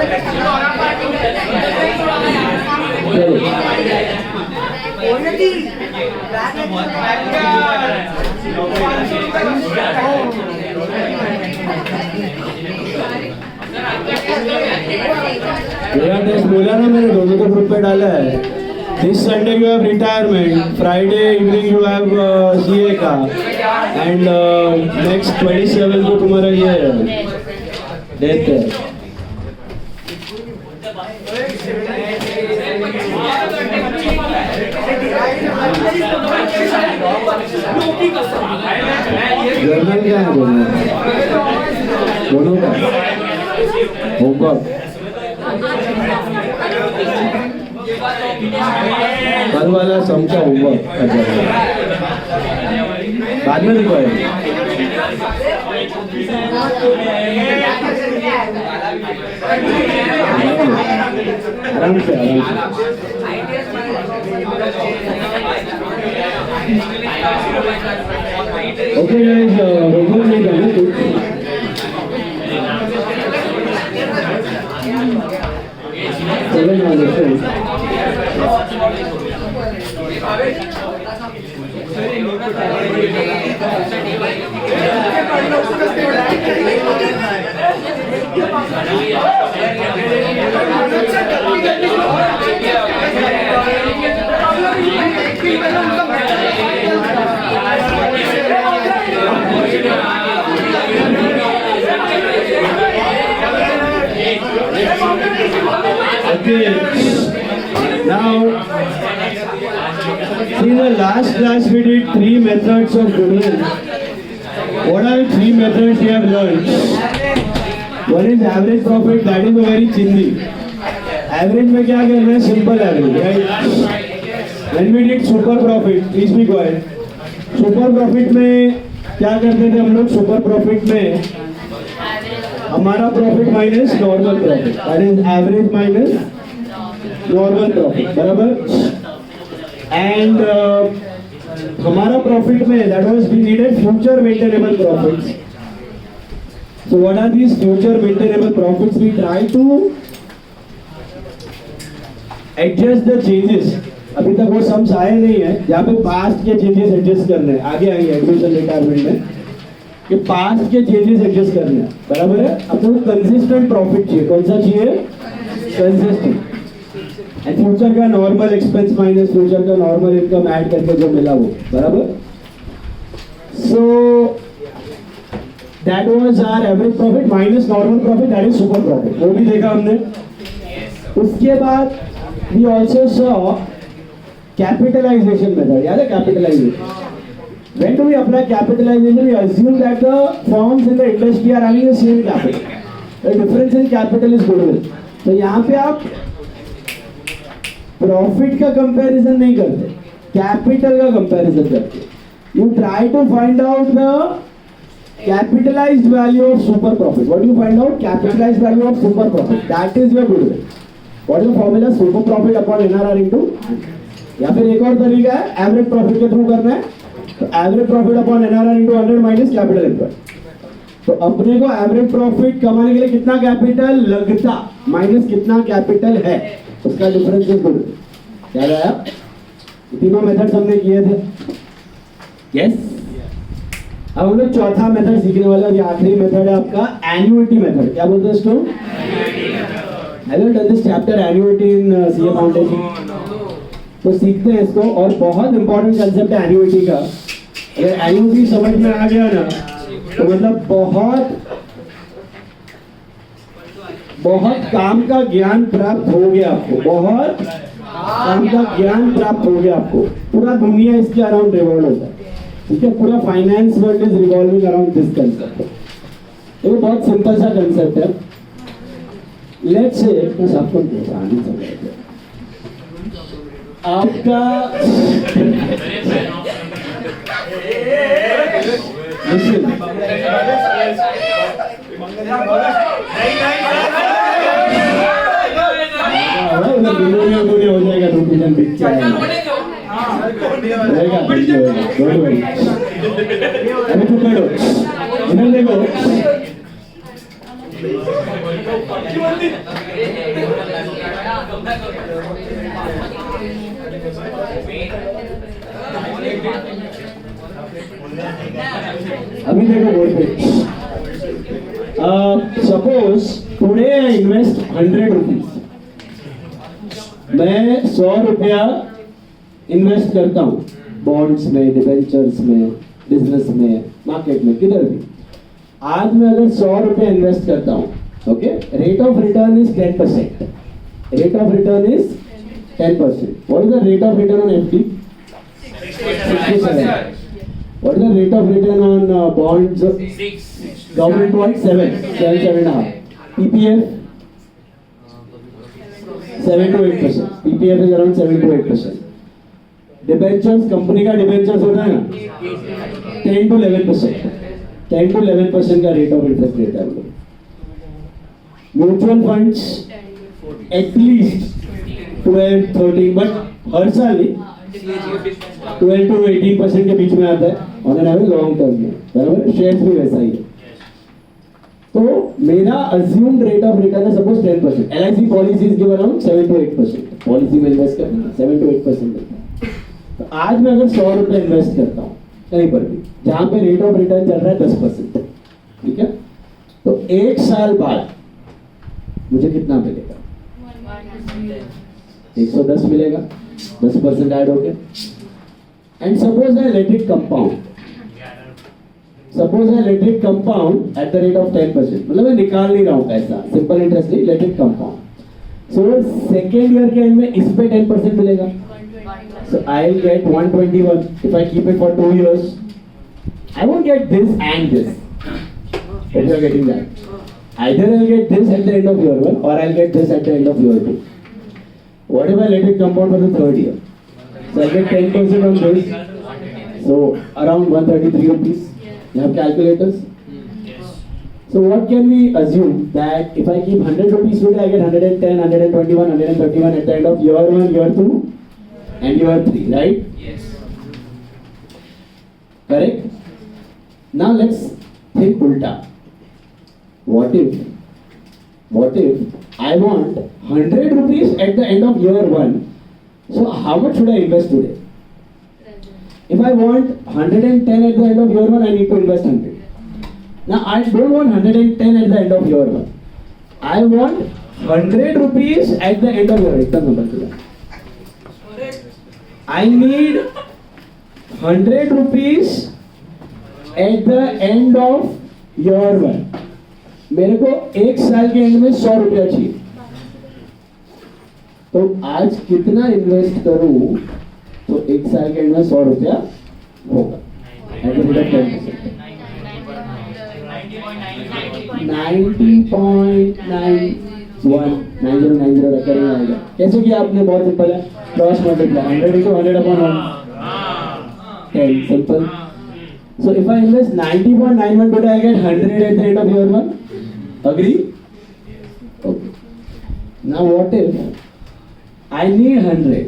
मेरा टेस्ट बोला ना, मैंने दोनों को ग्रुप पे डाला है. This Sunday you have retirement, Friday evening you have CA का, and next 27 को तुम्हारा ये डेथ है. जर्नल क्या है दोनों का होमवर्क कल वाला समझा होमवर्क बाद में लिखवाए. आराम से ओके गाइस, होमवर्क नहीं करना चलो ना देखो. Okay, now in the last class we did 3 methods of goodwill. What are the 3 methods we have learned? One is average profit, that is a very chindi. Average में क्या करना है? Simple average, right? When we did super profit, please be quiet. Super profit में क्या करते थे हम लोग? Super profit में हमारा profit minus normal profit, that is average minus normal profit, बराबर. एंड हमारा प्रॉफिट में that was we needed future maintainable profits. So what are these future maintainable profits? We try to adjust the changes. अभी तक वो sums आए नहीं है जहाँ पे पास्ट के चेंजेस एडजस्ट करने हैं. आगे आएंगे एडमिशन रिटायरमेंट में कि पास्ट के चेंजेस एडजस्ट करने हैं, बराबर है. अब तो कंसिस्टेंट प्रॉफिट चाहिए. कौन सा चाहिए? कंसिस्टेंट. एंड फ्यूचर का नॉर्मल एक्सपेंस माइनस फ्यूचर का नॉर्मल इनकम ऐड करके जो मिला वो, बराबर. So that was our average profit minus normal profit, that is super profit. वो भी देखा हमने. उसके बाद we also saw capitalisation method. याद है capitalisation? When do we apply capitalization? We assume that the firms in the industry are having the same capital. The difference in capital is goodwill. तो यहाँ पे आप प्रॉफिट का comparison नहीं करते, capital का कंपैरिजन करते. You try to find out the capitalized value of super profit. What do you find out? Capitalized value of super profit. That is your goodwill. What is the formula? Super profit upon NRR into. या फिर एक और तरीका है average profit के through करना है. तो average profit upon NRR into 100 minus capital employed. तो अपने को एवरेज प्रॉफिट कमाने के लिए कितना कैपिटल लगता माइनस कितना कैपिटल है, उसका डिफरेंस इज गुड. याद आया? तीनों मेथड्स हमने किए थे. यस. अब हम लोग चौथा मेथड सीखने वाले हैं. ये आखिरी मेथड है आपका एन्युइटी मेथड. क्या बोलते हैं इसको? Have you done this chapter annuity in CA foundation? तो सीखते हैं इसको. और बहुत इंपॉर्टेंट कंसेप्ट है एन्युइटी का. अगर एन्युइटी समझ में आ गया ना तो मतलब बहुत काम का ज्ञान प्राप्त हो गया आपको. बहुत काम का ज्ञान प्राप्त हो गया आपको. पूरा दुनिया इसके अराउंड रिवॉल्व होता है. ठीक है, पूरा finance world is revolving around this concept. ये बहुत सिंपल सा कंसेप्ट है. लेट्स से बस आपको आगे समझाते आपका हो जाएगा. रूटीन पिक्चर अभी चुप करो. इधर देखो. अभी देखो बोर्ड पे, suppose today I invest 100 rupees, मैं 100 रुपया इन्वेस्ट करता हूँ बॉन्ड्स में, डिबेंचर्स में, बिजनेस में, मार्केट में, किधर भी। आज मैं अगर 100 रुपया इन्वेस्ट करता हूँ, okay, rate of return is 10%, rate of return is 10%. What is the rate of return on FD? 67. What is the rate of return on bonds? 6. Government bond 7.5. PPF 7 to 8%. PPF is around 7 to 8%. Debentures, company का debentures होता है ना 10 to 11%. 10 to 11% का rate of interest rate है। Mutual funds at least 12-13, but हर साल 12 to 18% के बीच में आता है on an average long term में, बराबर। शेयर्स भी वैसा ही है। तो मेरा अज्यूम्ड रेट ऑफ रिटर्न है suppose 10%। LIC policies give around 7 to 8%। Policy में इन्वेस्ट करना 7 to 8% देता है। तो आज मैं अगर 100 रुपए इन्वेस्ट करता हूँ कहीं पर भी जहां पे रेट ऑफ रिटर्न चल रहा है 10%, ठीक है, तो एक साल बाद मुझे कितना मिलेगा? 110 मिलेगा, 10% ऐड हो गया। And suppose I let it compound, suppose I let it compound eight the rate of 10%, मतलब मैं निकाल नहीं रहा हूँ पैसा, सिंपल इंटरेस्ट नहीं, let it compound. So second year के एंड में इस पे 10% मिलेगा। So I'll get 121 if I keep it for 2 years. I won't get this and this. If you are getting that, either I'll get this at the end of year 1 or I'll get this at the end of year 2. What if I let it compound for the third year? So I'll get 10% on this. So around 133 rupees. You have calculators? So what can we assume that if I keep 100 rupees today, I get 110, 121, 131 at the end of year 1, year 2 and year 3, right? Yes. Correct? Now let's think ulta. What if I want 100 rupees at the end of year 1? So how much should I invest today? If I want 110 at the end of year 1, I need to invest 100. Now I don't want 110 at the end of year 1. I want 100 rupees at the end of year 1. इतना number चला। I need 100 rupees at the end of year 1. मेरे को एक साल के and में 100 रुपया चाहिए। तो आज कितना इन्वेस्ट करूं तो एक साल के एंड में 100 रुपया होगा eight the rate of 10%। 90.90 recurring आएगा। कैसे किया आपने? बहुत सिंपल है, cross multiply 100 into 100 upon 10, simple. So if I invest 90.91 today, I get 100 at the end of year 1. Agree? Okay. Now what if I need 100?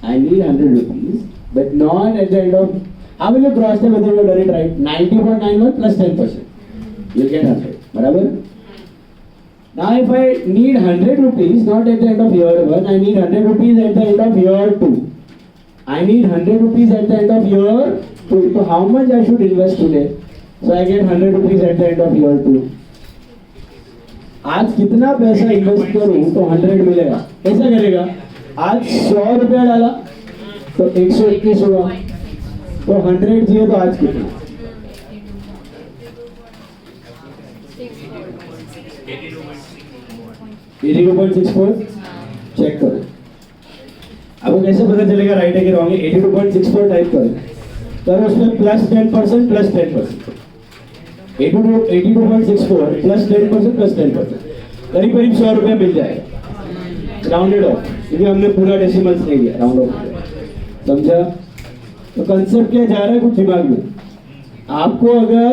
I need 100 rupees, but not at the end of. How will you cross them whether you have done it right? 90.91 plus 10%. You'll get 100. बराबर? Now if I need 100 rupees, not at the end of year 1, I need 100 rupees at the end of year 2. I need 100 rupees at the end of year 2. So how much I should invest today? So I get 100 rupees at the end of year 2. आज कितना पैसा invest करूं तो 100 मिलेगा। कैसा करेगा? आज 100 रुपया डाला तो 121 हुआ, तो 100 चाहिए तो आज कितना? 82.64। चेक करो आपको कैसे पता चलेगा राइट है कि रॉन्ग है? 82.64 टाइप करो, तर उसमें प्लस 10% प्लस 10%, 82.64 प्लस 10% प्लस 10%, करीब करीब 100 रुपया मिल जाएगा राउंडेड ऑफ, क्योंकि हमने पूरा डेसिमल्स नहीं दिया, राउंड ऑफ। समझा? तो कंसेप्ट क्या जा रहा है कुछ दिमाग में? आपको अगर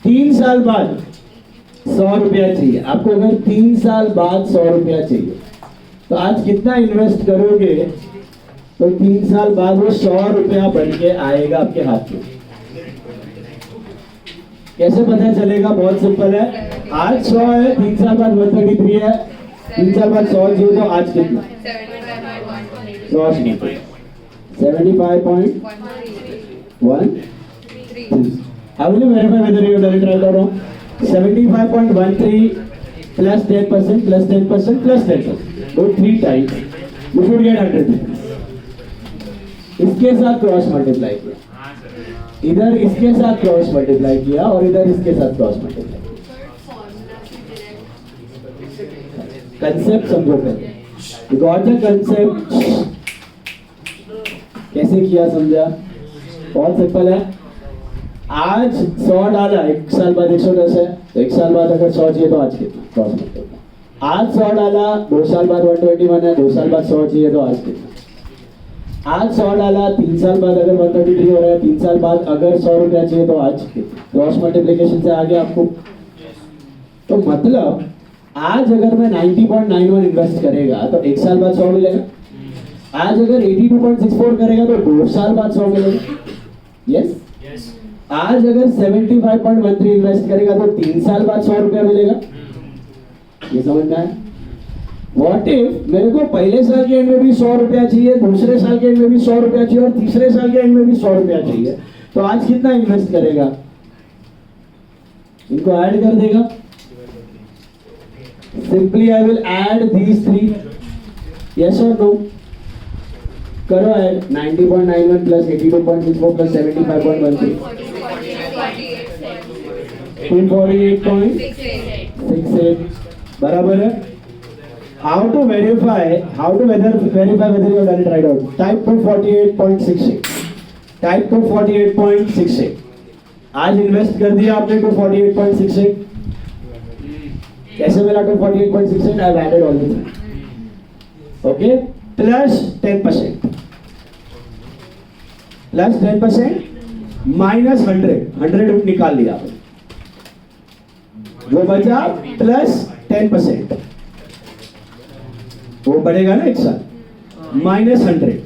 3 साल बाद 100 रुपया चाहिए, आपको अगर 3 साल बाद 100 रुपया चाहिए, तो आज कितना इन्वेस्ट करोगे तो 3 साल बाद वो 100 रुपया बन के आएगा आपके हाथ में। कैसे पता चलेगा? बहुत सिंपल है, आज 100 है, 3 साल बाद 133 है, 3 साल बाद 100 चाहिए तो आज कितना? 75.1. I will verify whether you have done it right or wrong. 75.13 plus 10% plus 10% plus 10%. Do 3 times. You should get 100 rupees. इसके साथ क्रॉस मल्टीप्लाई किया, इधर इसके साथ क्रॉस मल्टीप्लाई किया और इधर इसके साथ क्रॉस मल्टीप्लाई किया. कंसेप्ट समझो पहले. You got the concept? कैसे किया समझा? बहुत सिंपल है. आज 100 डाला, 1 साल बाद 110 है, तो 1 साल बाद अगर 100 चाहिए तो आज कितना? Cross multiply. आज 100 डाला, 2 साल बाद 121 है, 2 साल बाद 100 चाहिए तो आज कितना? आज 100 डाला, 3 साल बाद अगर 133 हो रहा है, 3 साल बाद अगर 100 रुपया चाहिए तो आज कितना? क्रॉस मल्टीप्लिकेशन से आ गया आपको. तो मतलब आज अगर मैं 90.91 इन्वेस्ट करेगा तो 1 साल बाद 100 मिलेगा. आज अगर 82.64 करेगा तो 2 साल बाद 100 मिलेगा. यस. आज अगर 75.13 इन्वेस्ट करेगा तो 3 साल बाद 100 रुपया मिलेगा. ये समझ में आया? What if मेरे को पहले साल के एंड में भी 100 रुपया चाहिए, दूसरे साल के एंड में भी 100 रुपया चाहिए और तीसरे साल के एंड में भी 100 रुपया चाहिए, तो आज कितना इन्वेस्ट करेगा? इनको ऐड कर देगा. Simply I will add these 3. Yes or no? करो ऐड. 90.91 plus 82.64 plus 75.13. 248.68 बराबर है. How to verify whether you have done it right out? Type 248.68. Type 248.68. आज इन्वेस्ट कर दिया आपने 248.68. कैसे मिला 248.68? I have added all the three. Okay? Plus 10%. Plus 10% minus 100. 100 निकाल लिया आपने. वो बचा प्लस 10%. वो बढ़ेगा ना 1 साल. माइनस 100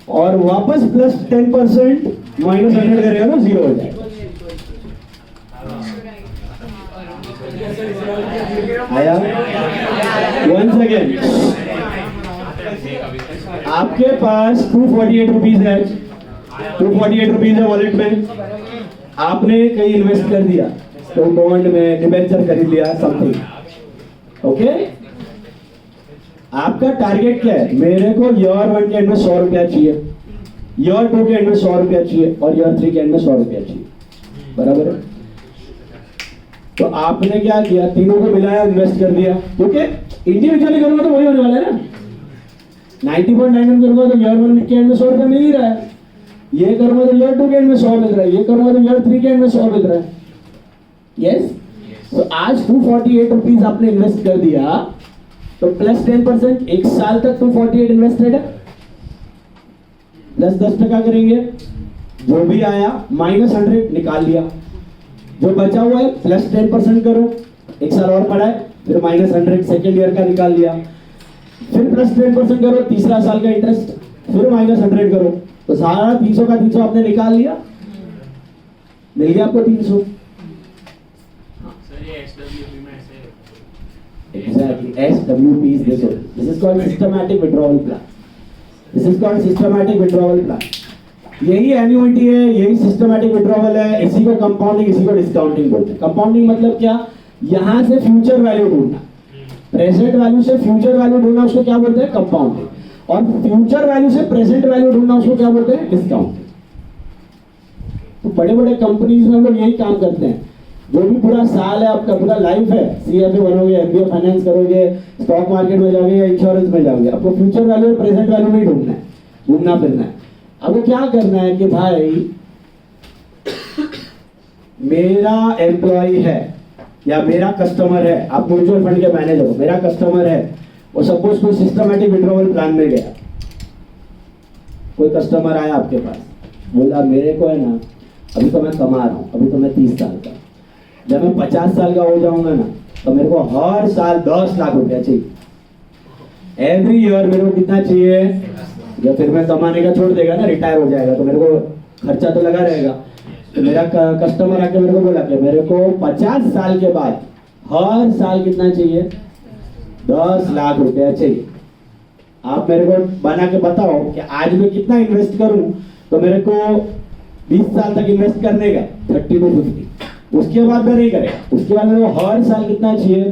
और वापस प्लस 10% माइनस 100 करेगा तो 0 हो जाएगा. आया? वंस अगेन आपके पास 248 रुपीज है. 248 रुपीज है वॉलेट में. आपने कहीं इन्वेस्ट कर दिया, तो बॉन्ड में डिबेंचर खरीद लिया, समथिंग. ओके. आपका टारगेट क्या है? मेरे को ईयर 1 के एंड में 100 रुपया चाहिए, ईयर 2 के एंड में 100 रुपया चाहिए और ईयर 3 के एंड में 100 रुपया चाहिए. बराबर है. तो आपने क्या किया? तीनों को मिलाया, इन्वेस्ट कर दिया. क्योंकि इंडिविजुअली करूंगा तो वही होने वाला है ना. 90.91 करूंगा तो ईयर 1 के एंड में 100 रुपया मिल ही रहा है. ये करूंगा तो ईयर 2 के एंड में 100 मिल रहा है. ये करूंगा तो ईयर 3 के एंड में 100 मिल रहा है. यस. तो आज 248 रुपीज आपने इन्वेस्ट कर दिया, तो प्लस 10%. 1 साल तक 248 इन्वेस्टेड है. प्लस 10% करेंगे, जो भी आया माइनस 100 निकाल लिया. जो बचा हुआ है प्लस 10% करो. 1 साल और पड़ा है, फिर माइनस 100 सेकेंड ईयर का निकाल लिया. फिर प्लस 10% करो, तीसरा साल का इंटरेस्ट, फिर माइनस 100 करो. तो सारा 300 का 300 आपने निकाल लिया. मिल गया आपको 300. Exactly. SWP is this one. This is called systematic withdrawal plan. This is called systematic withdrawal plan. यही एन्युइटी है, यही सिस्टमैटिक विड्रॉवल है. इसी को कंपाउंडिंग, इसी को डिस्काउंटिंग बोलते हैं. कंपाउंडिंग मतलब क्या? यहां से फ्यूचर वैल्यू ढूंढना. प्रेजेंट वैल्यू से फ्यूचर वैल्यू ढूंढना, उसको क्या बोलते हैं? कंपाउंडिंग. और फ्यूचर वैल्यू से प्रेजेंट वैल्यू ढूंढना, उसको क्या बोलते हैं? डिस्काउंटिंग. तो बड़े बड़े कंपनीज में हम लोग यही काम करते हैं. जो भी पूरा साल है, आपका पूरा लाइफ है, सीएफए बनोगे, एमबीए फाइनेंस करोगे, स्टॉक मार्केट में जाओगे या इंश्योरेंस में जाओगे, आपको फ्यूचर वैल्यू और प्रेजेंट वैल्यू में ढूंढना है, घूमना फिरना है. अब क्या करना है कि भाई मेरा एम्प्लॉय है या मेरा कस्टमर है, आप म्यूचुअल फंड के मैनेजर हो, मेरा कस्टमर है, वो सपोज कोई सिस्टमैटिक विड्रॉवल प्लान में गया. कोई कस्टमर आया आपके पास, बोला मेरे को है ना, अभी तो मैं कमा रहा हूँ, अभी तो मैं 30 साल का, जब मैं 50 साल का हो जाऊंगा ना, तो मेरे को हर साल 10 लाख रुपया चाहिए. एवरी ईयर मेरे को कितना चाहिए? जब फिर मैं कमाने का छोड़ देगा ना, रिटायर हो जाएगा, तो मेरे को खर्चा तो लगा रहेगा. मेरा कस्टमर आके मेरे को बोला कि मेरे को 50 साल के बाद हर साल कितना चाहिए, 10 लाख रुपया चाहिए। आप मेरे को बना के बताओ कि आज मैं कितना इन्वेस्ट करूं तो मेरे को 20 साल तक इन्वेस्ट करने का 30 to 50, उसके बाद मैं नहीं करेगा, उसके बाद मेरे को हर साल कितना चाहिए,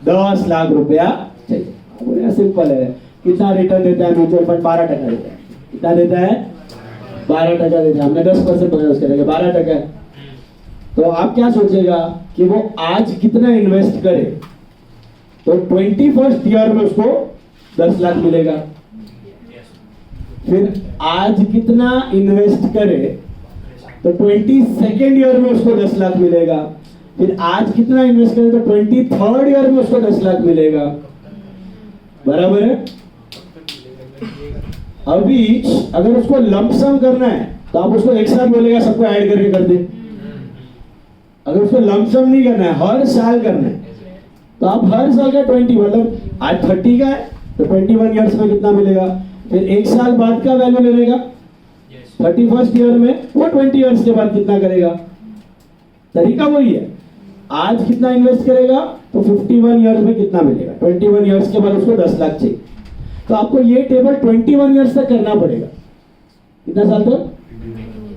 10 लाख रुपया चाहिए। बोले सिंपल है, कितना रिटर्न देता है म्यूचुअल फंड, 12% देता है। कितना देता है, 12% देता है। हमने 10% पकड़ा, उसके लगे 12%। तो आप क्या सोचेगा कि वो आज कितना इन्वेस्ट करे तो 21st ईयर में उसको 10 लाख मिलेगा। फिर आज कितना इन्वेस्ट करे तो 22nd ईयर में उसको 10 लाख मिलेगा। फिर आज कितना इन्वेस्ट करे तो 23rd ईयर में उसको 10 लाख मिलेगा। बराबर है। अभी अगर उसको लंपसम करना है तो आप उसको एक साथ बोलेगा सबको ऐड करके कर दे। अगर उसको लंपसम नहीं करना है, हर साल करना है, तो आप हर साल का 20, मतलब आज 30 का है तो 21 ईयर्स में कितना मिलेगा। फिर एक साल बाद का वैल्यू ले लेगा 31st ईयर में, वो 20 ईयर्स के बाद कितना करेगा। तरीका वही है। आज कितना इन्वेस्ट करेगा तो 51 ईयर्स में कितना मिलेगा, 21 ईयर्स के बाद उसको 10 लाख चाहिए। तो आपको ये टेबल 21 ईयर्स तक करना पड़ेगा। कितना साल तक?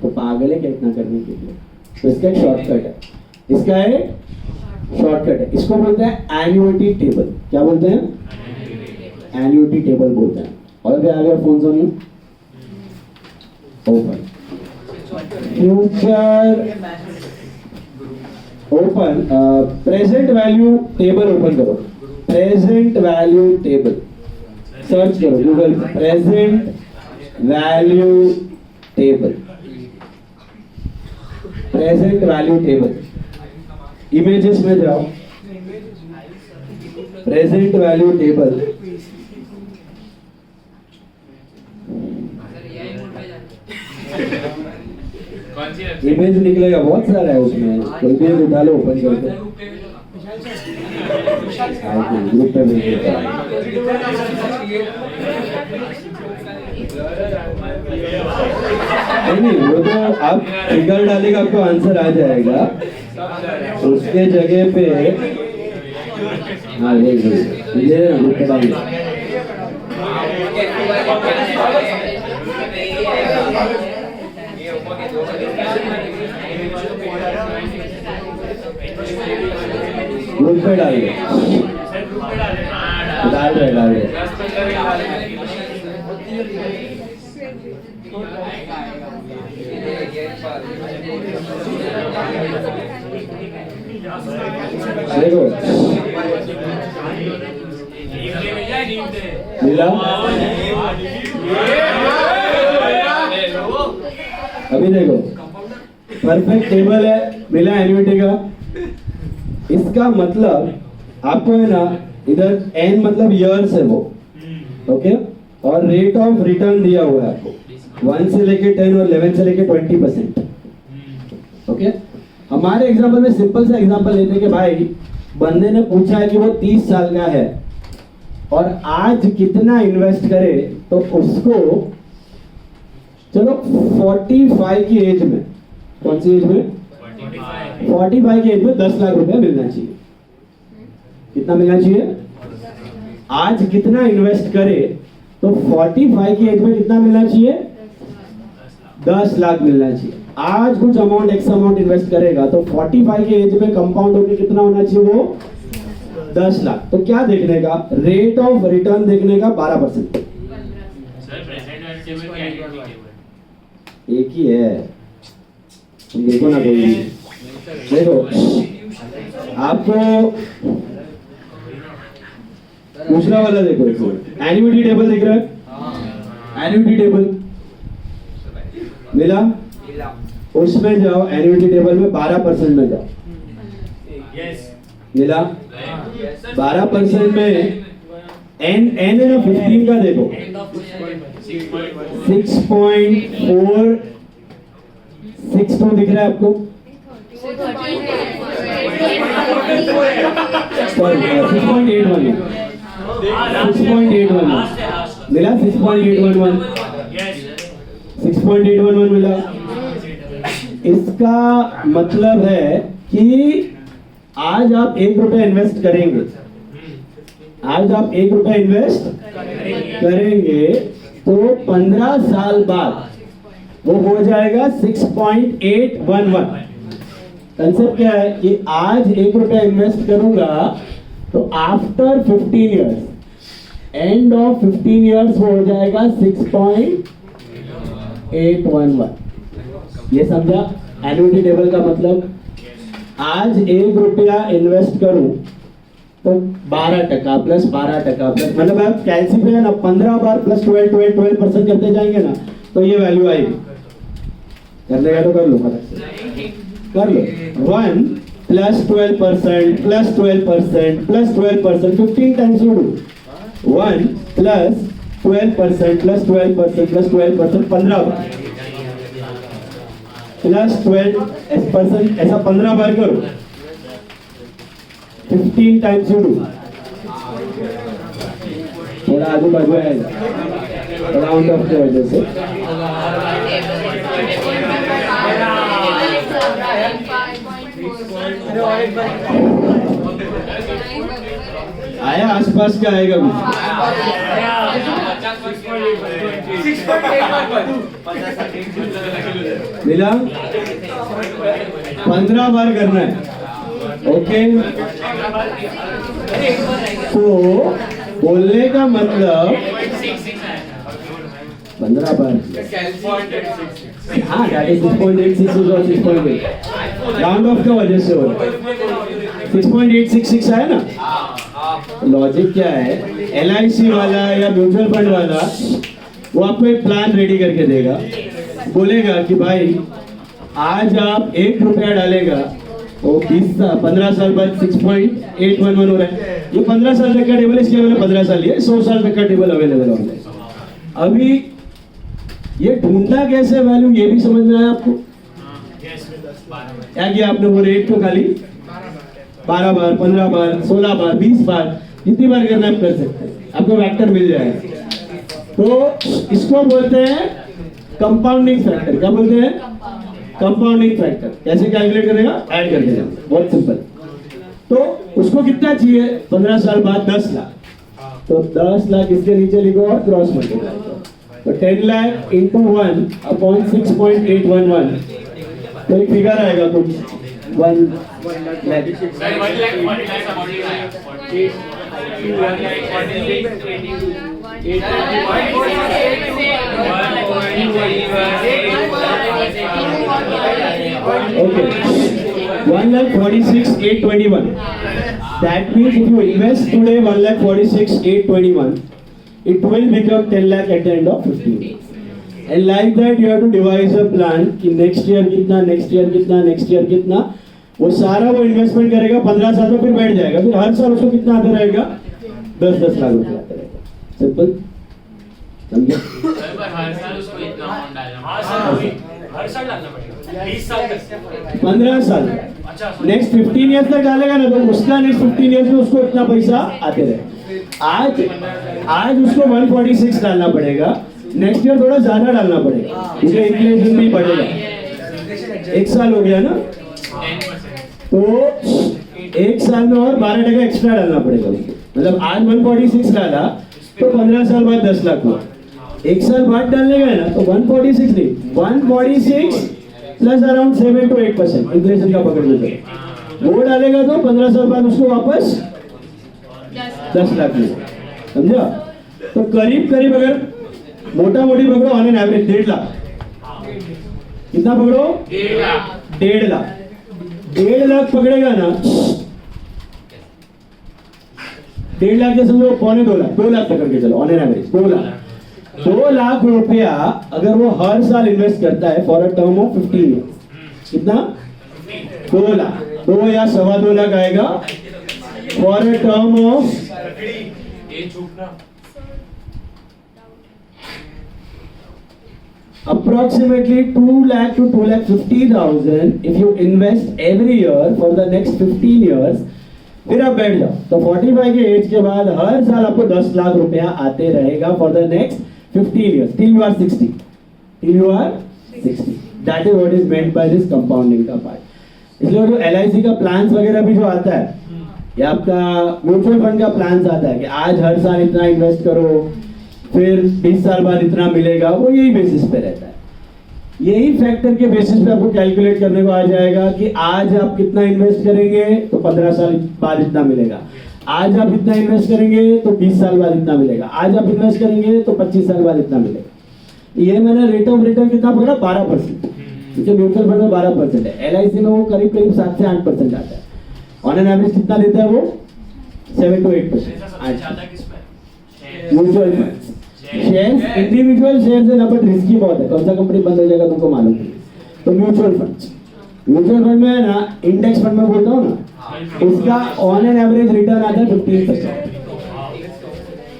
तो पागल है क्या इतना करने के लिए। तो इसका एक शॉर्टकट है, इसका एक शॉर्टकट है, इसको बोलते हैं एन्युटी टेबल। क्या बोलते हैं? एन्युटी टेबल बोलते हैं। और अभी आ गया phone on you, open future, open present value table open करो। प्रेजेंट वैल्यू टेबल सर्च करो गूगल पे, present value table, present value table. Images में जाओ, प्रेजेंट वैल्यू टेबल। इमेज निकलेगा, बहुत सारा है उसमें, कोई भी उठा लो ओपन करके। ग्रुप पे नहीं, वो तो आप फिगर डालेगा आपको आंसर आ जाएगा। उसके जगह पे हाँ ये ग्रुप पे डाल। ग्रुप पे डाल रहे देखो मिला। अभी देखो परफेक्ट टेबल है, मिला एन्युटी का। इसका मतलब आपको है ना, इधर n मतलब ईयर्स है वो, ओके, और रेट ऑफ रिटर्न दिया हुआ है आपको 1 से लेके 10 और 11 से लेके 20%, ओके। हमारे एग्जांपल में सिंपल सा एग्जांपल लेते हैं कि भाई बंदे ने पूछा है कि वो 30 साल का है और आज कितना इन्वेस्ट करे तो उसको चलो 45 की एज में, कौन सी एज में, 45 की एज में 10 लाख रुपया मिलना चाहिए। कितना मिलना चाहिए? आज कितना इन्वेस्ट करे तो 45 की एज में कितना मिलना चाहिए, 10 लाख मिलना चाहिए। आज कुछ अमाउंट एक्स अमाउंट इन्वेस्ट करेगा तो 45 की एज में कंपाउंड होकर कितना होना चाहिए, वो 10 लाख। तो क्या देखने का, रेट ऑफ रिटर्न देखने का 12%। एक ही है, देखो ना कोई, देखो आपको दूसरा वाला देखो, एन्युटी टेबल दिख रहा है, एन्युटी टेबल मिला, उसमें जाओ एन्युटी टेबल में 12% में जाओ, मिला 12% में एन है ना 15 का देखो 6.462 दिख रहा है आपको, सॉरी 6.811 मिला, 6.811 मिला। इसका मतलब है कि आज आप 1 रुपया इन्वेस्ट करेंगे, आज आप 1 रुपया इन्वेस्ट करेंगे तो 15 साल बाद वो हो जाएगा 6.811। कंसेप्ट क्या है कि आज 1 रुपया इन्वेस्ट करूंगा तो after 15 years, end of 15 years वो हो जाएगा 6.811। ये समझा एन्युटी टेबल का मतलब? आज 1 रुपया इन्वेस्ट करूं तो 12% प्लस 12% प्लस, मतलब आप कैलसी पे है ना 15 बार प्लस 12% करते जाएंगे ना तो ये वैल्यू आएगी। करने का तो कर लो, कर लो। 1 plus 12% plus 12% plus 12%, 15 times you do. 1 plus 12% plus 12% plus 12%, 15 bar plus 12%, ऐसा 15 बार करो। 15 टाइम्स यू डू। थोड़ा आजू बाजू आएगा राउंड ऑफ की वजह से। आया आसपास का आएगा कुछ? मिला? 15 बार करना है। ओके, तो बोलने का मतलब 15 बार, हाँ दैट इज 6.866 और 6.8 राउंड ऑफ का वजह से हो रहा है। 6.866 है ना। लॉजिक क्या है, LIC वाला या म्यूचुअल फंड वाला वो आपको एक प्लान रेडी करके देगा, बोलेगा कि भाई आज आप 1 रुपया डालेगा तो 15 साल बाद 6.811 हो रहा है। ये 15 साल तक का टेबल, इसके अवेलेबल 15 साल, ये 100 साल तक का टेबल अवेलेबल होता है। अभी ये ढूंढना कैसे वैल्यू, ये भी समझ में आया आपको? क्या किया आपने? वो रेट को खाली 12 बार, 15 बार, 16 बार, 20 बार, जितनी बार करना आप कर सकते हैं, आपको वेक्टर मिल जाएगा। तो इसको बोलते हैं कंपाउंडिंग फैक्टर। क्या बोलते हैं? Compounding factor. कैसे कैलकुलेट करेगा? ऐड करके जाओ, बहुत सिंपल। तो उसको कितना चाहिए? 15 साल बाद 10 लाख। तो 10 लाख इसके नीचे लिखो और क्रॉस मल्टीप्लाई करो। तो 10 लाख इंटू 1 अपॉन 6.811, तो एक फिगर आएगा कुछ 1 lakh. Okay, 1,46,821. That means if you invest today 1,46,821, it will become 10 lakh at the end of 15 years. And like that you have to devise a plan कि next year कितना, next year कितना, next year कितना, वो सारा वो investment करेगा 15 साल में, फिर बैठ जाएगा, फिर हर साल उसको कितना आता रहेगा? 10-10 लाख रुपए आता रहेगा। सिंपल, समझे? हर साल उसको इतना अमाउंट डालना, हर साल डालना पड़ेगा 20 साल तक, 15 साल। नेक्स्ट 15 इयर्स तक डालेगा ना, तो उसका नेक्स्ट 15 इयर्स में उसको इतना पैसा आते रहे। आज उसको 146 डालना पड़ेगा, नेक्स्ट ईयर थोड़ा ज्यादा डालना पड़ेगा क्योंकि इन्फ्लेशन भी बढ़ेगा। 1 साल हो गया ना, तो 1 साल में और 12% एक्स्ट्रा डालना पड़ेगा उसको। मतलब आज 146 डाला तो 15 साल बाद 10 लाख हुआ। 1 साल बाद डालने गए ना तो 146 नहीं, 146 प्लस अराउंड 7 to 8% इन्फ्लेशन का पकड़ लेते, वो डालेगा तो 15 साल बाद उसको वापस 10 लाख मिलेगा। समझा? तो करीब करीब अगर मोटा मोटी पकड़ो, ऑन एन एवरेज 1.5 लाख। कितना पकड़ो? 1.5 लाख। 1.5 लाख, 1.5 लाख पकड़ेगा ना, 1.5 लाख के समझो 2.25 लाख, 2 लाख पकड़ के चलो on an average 2 lakh. 2 lakh रुपया अगर वो हर साल इन्वेस्ट करता है for a term of 15 years, कितना? 2 लाख, 2 या 2.25 लाख आएगा for a term of approximately 2 lakh to 2,50,000 if you invest every year for the next 15 years। फिर आप बैठ जाओ तो 45 के एज के बाद हर साल आपको 10 लाख रुपया आते रहेगा for the next 15 years till you are 60, till you are 60। That is what is meant by this compounding का पार्ट। इसलिए जो LIC का प्लान्स वगैरह भी जो आता है, या आपका म्यूचुअल फंड का प्लान्स आता है कि आज हर साल इतना इन्वेस्ट करो, फिर 20 साल बाद इतना मिलेगा, वो यही बेसिस पे रहता है। यही फैक्टर के बेसिस पे आपको कैलकुलेट करने को आ जाएगा कि आज आप कितना इन्वेस्ट करेंगे तो 15 साल बाद इतना मिलेगा, आज आप इतना इन्वेस्ट करेंगे तो 20 साल बाद इतना मिलेगा, आज आप इन्वेस्ट करेंगे तो 25 साल बाद इतना मिलेगा। ये मैंने रेट ऑफ रिटर्न कितना पकड़ा, 12%, क्योंकि म्यूचुअल फंड में 12% है, LIC में वो करीब 7 से 8% आता है। ऑन एन एवरेज कितना देता है वो, 7 to 8%। Mutual fund shares, individual shares है ना, बट रिस्की बहुत है, कौन सा कंपनी बंद हो जाएगा तुमको मालूम नहीं। तो म्यूचुअल फंड में है ना, इंडेक्स फंड में बोलता हूँ ना, उसका ऑन एन एवरेज रिटर्न आता है 15%।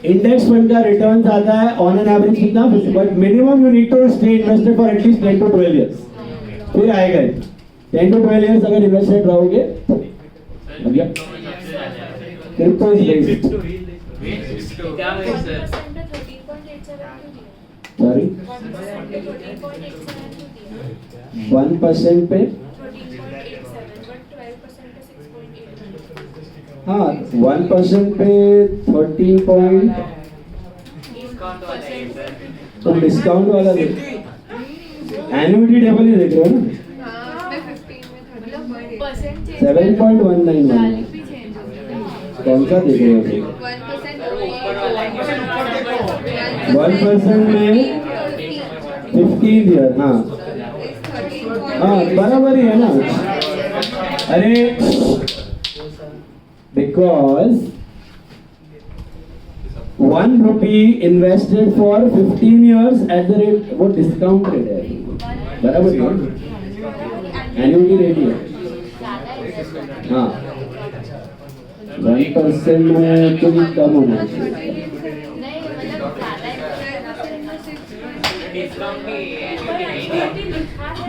इंडेक्स फंड का रिटर्न आता है ऑन एन एवरेज कितना, but minimum you need to stay invested for at least 10 to 12 years, फिर आएगा 10 to 12 years अगर इन्वेस्टेड रहोगे। क्रिप्टो इज बेस्ड, सॉरी 1% पे, हाँ 1% पे 13 पॉइंट, तो डिस्काउंट वाला देख, एन्युटी टेबल ही देख रहे हो ना, 7.191 कौन सा देख रहे हो? 1% में 15 ईयर, हाँ हाँ बराबर ही है ना। अरे because 1 rupee invested for 15 years at the rate, वो डिस्काउंट रेट है, बराबर है, एन्युटी रेट ही है, हाँ 1% में तो कम होना चाहिए।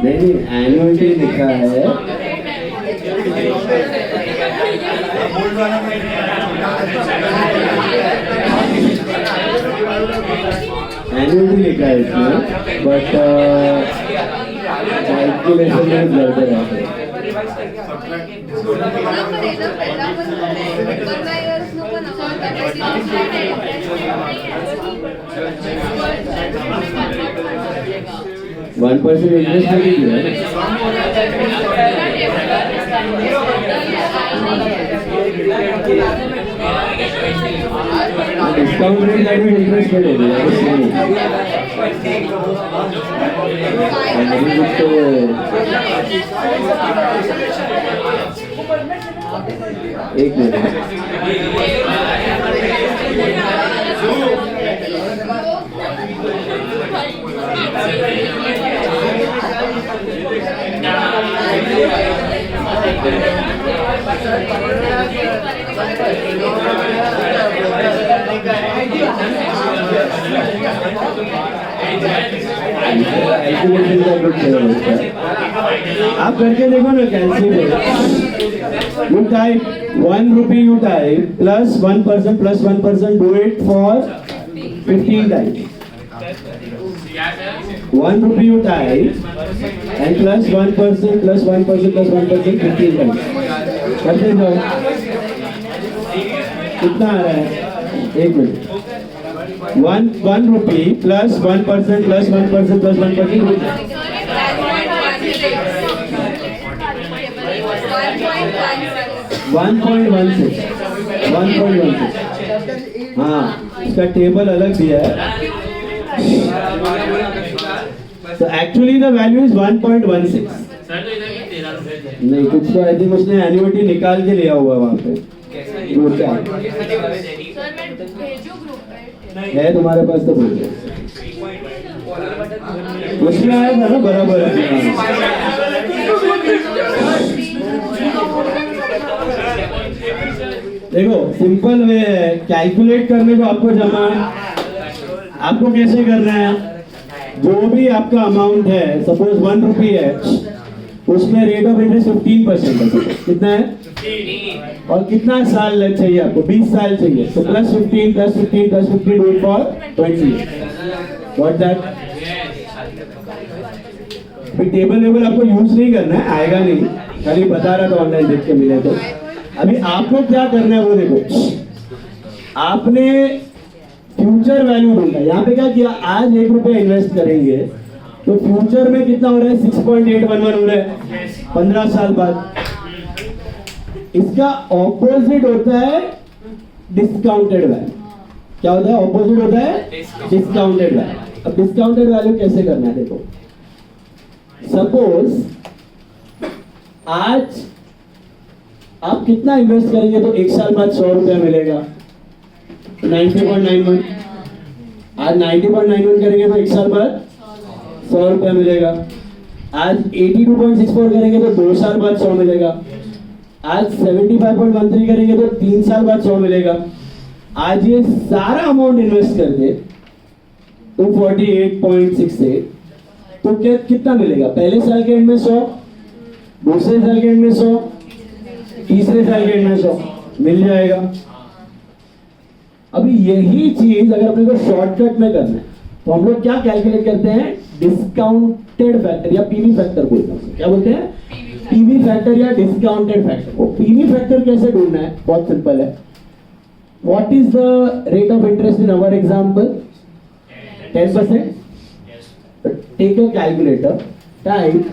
नहीं एन्युटी लिखा है, एन्युटी लिखा है इसमें, बट कैलकुलेशन में गड़बड़ है। 1% इंटरेस्ट नहीं दिया है, डिस्काउंट रेट लाइट में इंटरेस्ट रेट है एक मिनट, आप करके देखो ना कैसे। You type 1 rupee, you type plus 1%, do it for 15 times. 1 rupee you type and plus 1% 15 times करते जाओ, कितना आ रहा है, एक मिनट, 1 rupee plus 1% plus 1%, 1.16, हाँ इसका टेबल अलग दिया है, तो एक्चुअली द वैल्यू इज 1.16। नहीं कुछ तो आई थिंक उसने एन्युटी निकाल के लिया हुआ वहाँ पे, है तुम्हारे पास तो बोलिए, उसमें आया था ना बराबर है। देखो सिंपल वे है कैलकुलेट करने को, आपको कैसे करना है, जो भी आपका अमाउंट है, सपोज 1 rupee है, उसमें रेट ऑफ इंटरेस्ट 15% है, कितना है और कितना साल चाहिए आपको, 20 साल चाहिए, तो +15 do it for 20, what that अभी टेबल वेबल आपको यूज नहीं करना है, आएगा नहीं, खाली बता रहा था ऑनलाइन देख के मिले तो। अभी आपको क्या करना है वो देखो, आपने फ्यूचर वैल्यू ढूंढा। यहाँ पे क्या किया, आज 1 रुपया इन्वेस्ट करेंगे तो फ्यूचर में कितना हो रहा है, 6.811 हो रहा है 15 साल बाद। इसका ऑपोजिट होता है डिस्काउंटेड वैल्यू। क्या होता है, ऑपोजिट होता है डिस्काउंटेड वैल्यू। अब डिस्काउंटेड वैल्यू कैसे करना है देखो, सपोज आज आप कितना इन्वेस्ट करेंगे तो 1 साल बाद 100 रुपया मिलेगा, 90.91। आज 90.91 करेंगे तो 1 साल बाद 100 रुपया मिलेगा। आज 82.64 करेंगे तो 2 साल बाद 100 मिलेगा। आज 75.13 करेंगे तो 3 साल बाद 100 मिलेगा। आज ये सारा अमाउंट इन्वेस्ट कर दे 248.68 तो क्या कितना मिलेगा, पहले साल के एंड में 100, दूसरे साल के एंड में 100, तीसरे साल के एंड में 100 मिल जाएगा। अभी यही चीज अगर अपने को शॉर्टकट में करना है तो हम लोग क्या कैलकुलेट करते हैं, डिस्काउंटेड फैक्टर या पीवी फैक्टर बोलते हैं। क्या बोलते हैं, पीवी फैक्टर या डिस्काउंटेड फैक्टर। वो पीवी फैक्टर कैसे ढूंढना है, बहुत सिंपल है। What is the rate of interest in our example, 10%। Take a calculator, type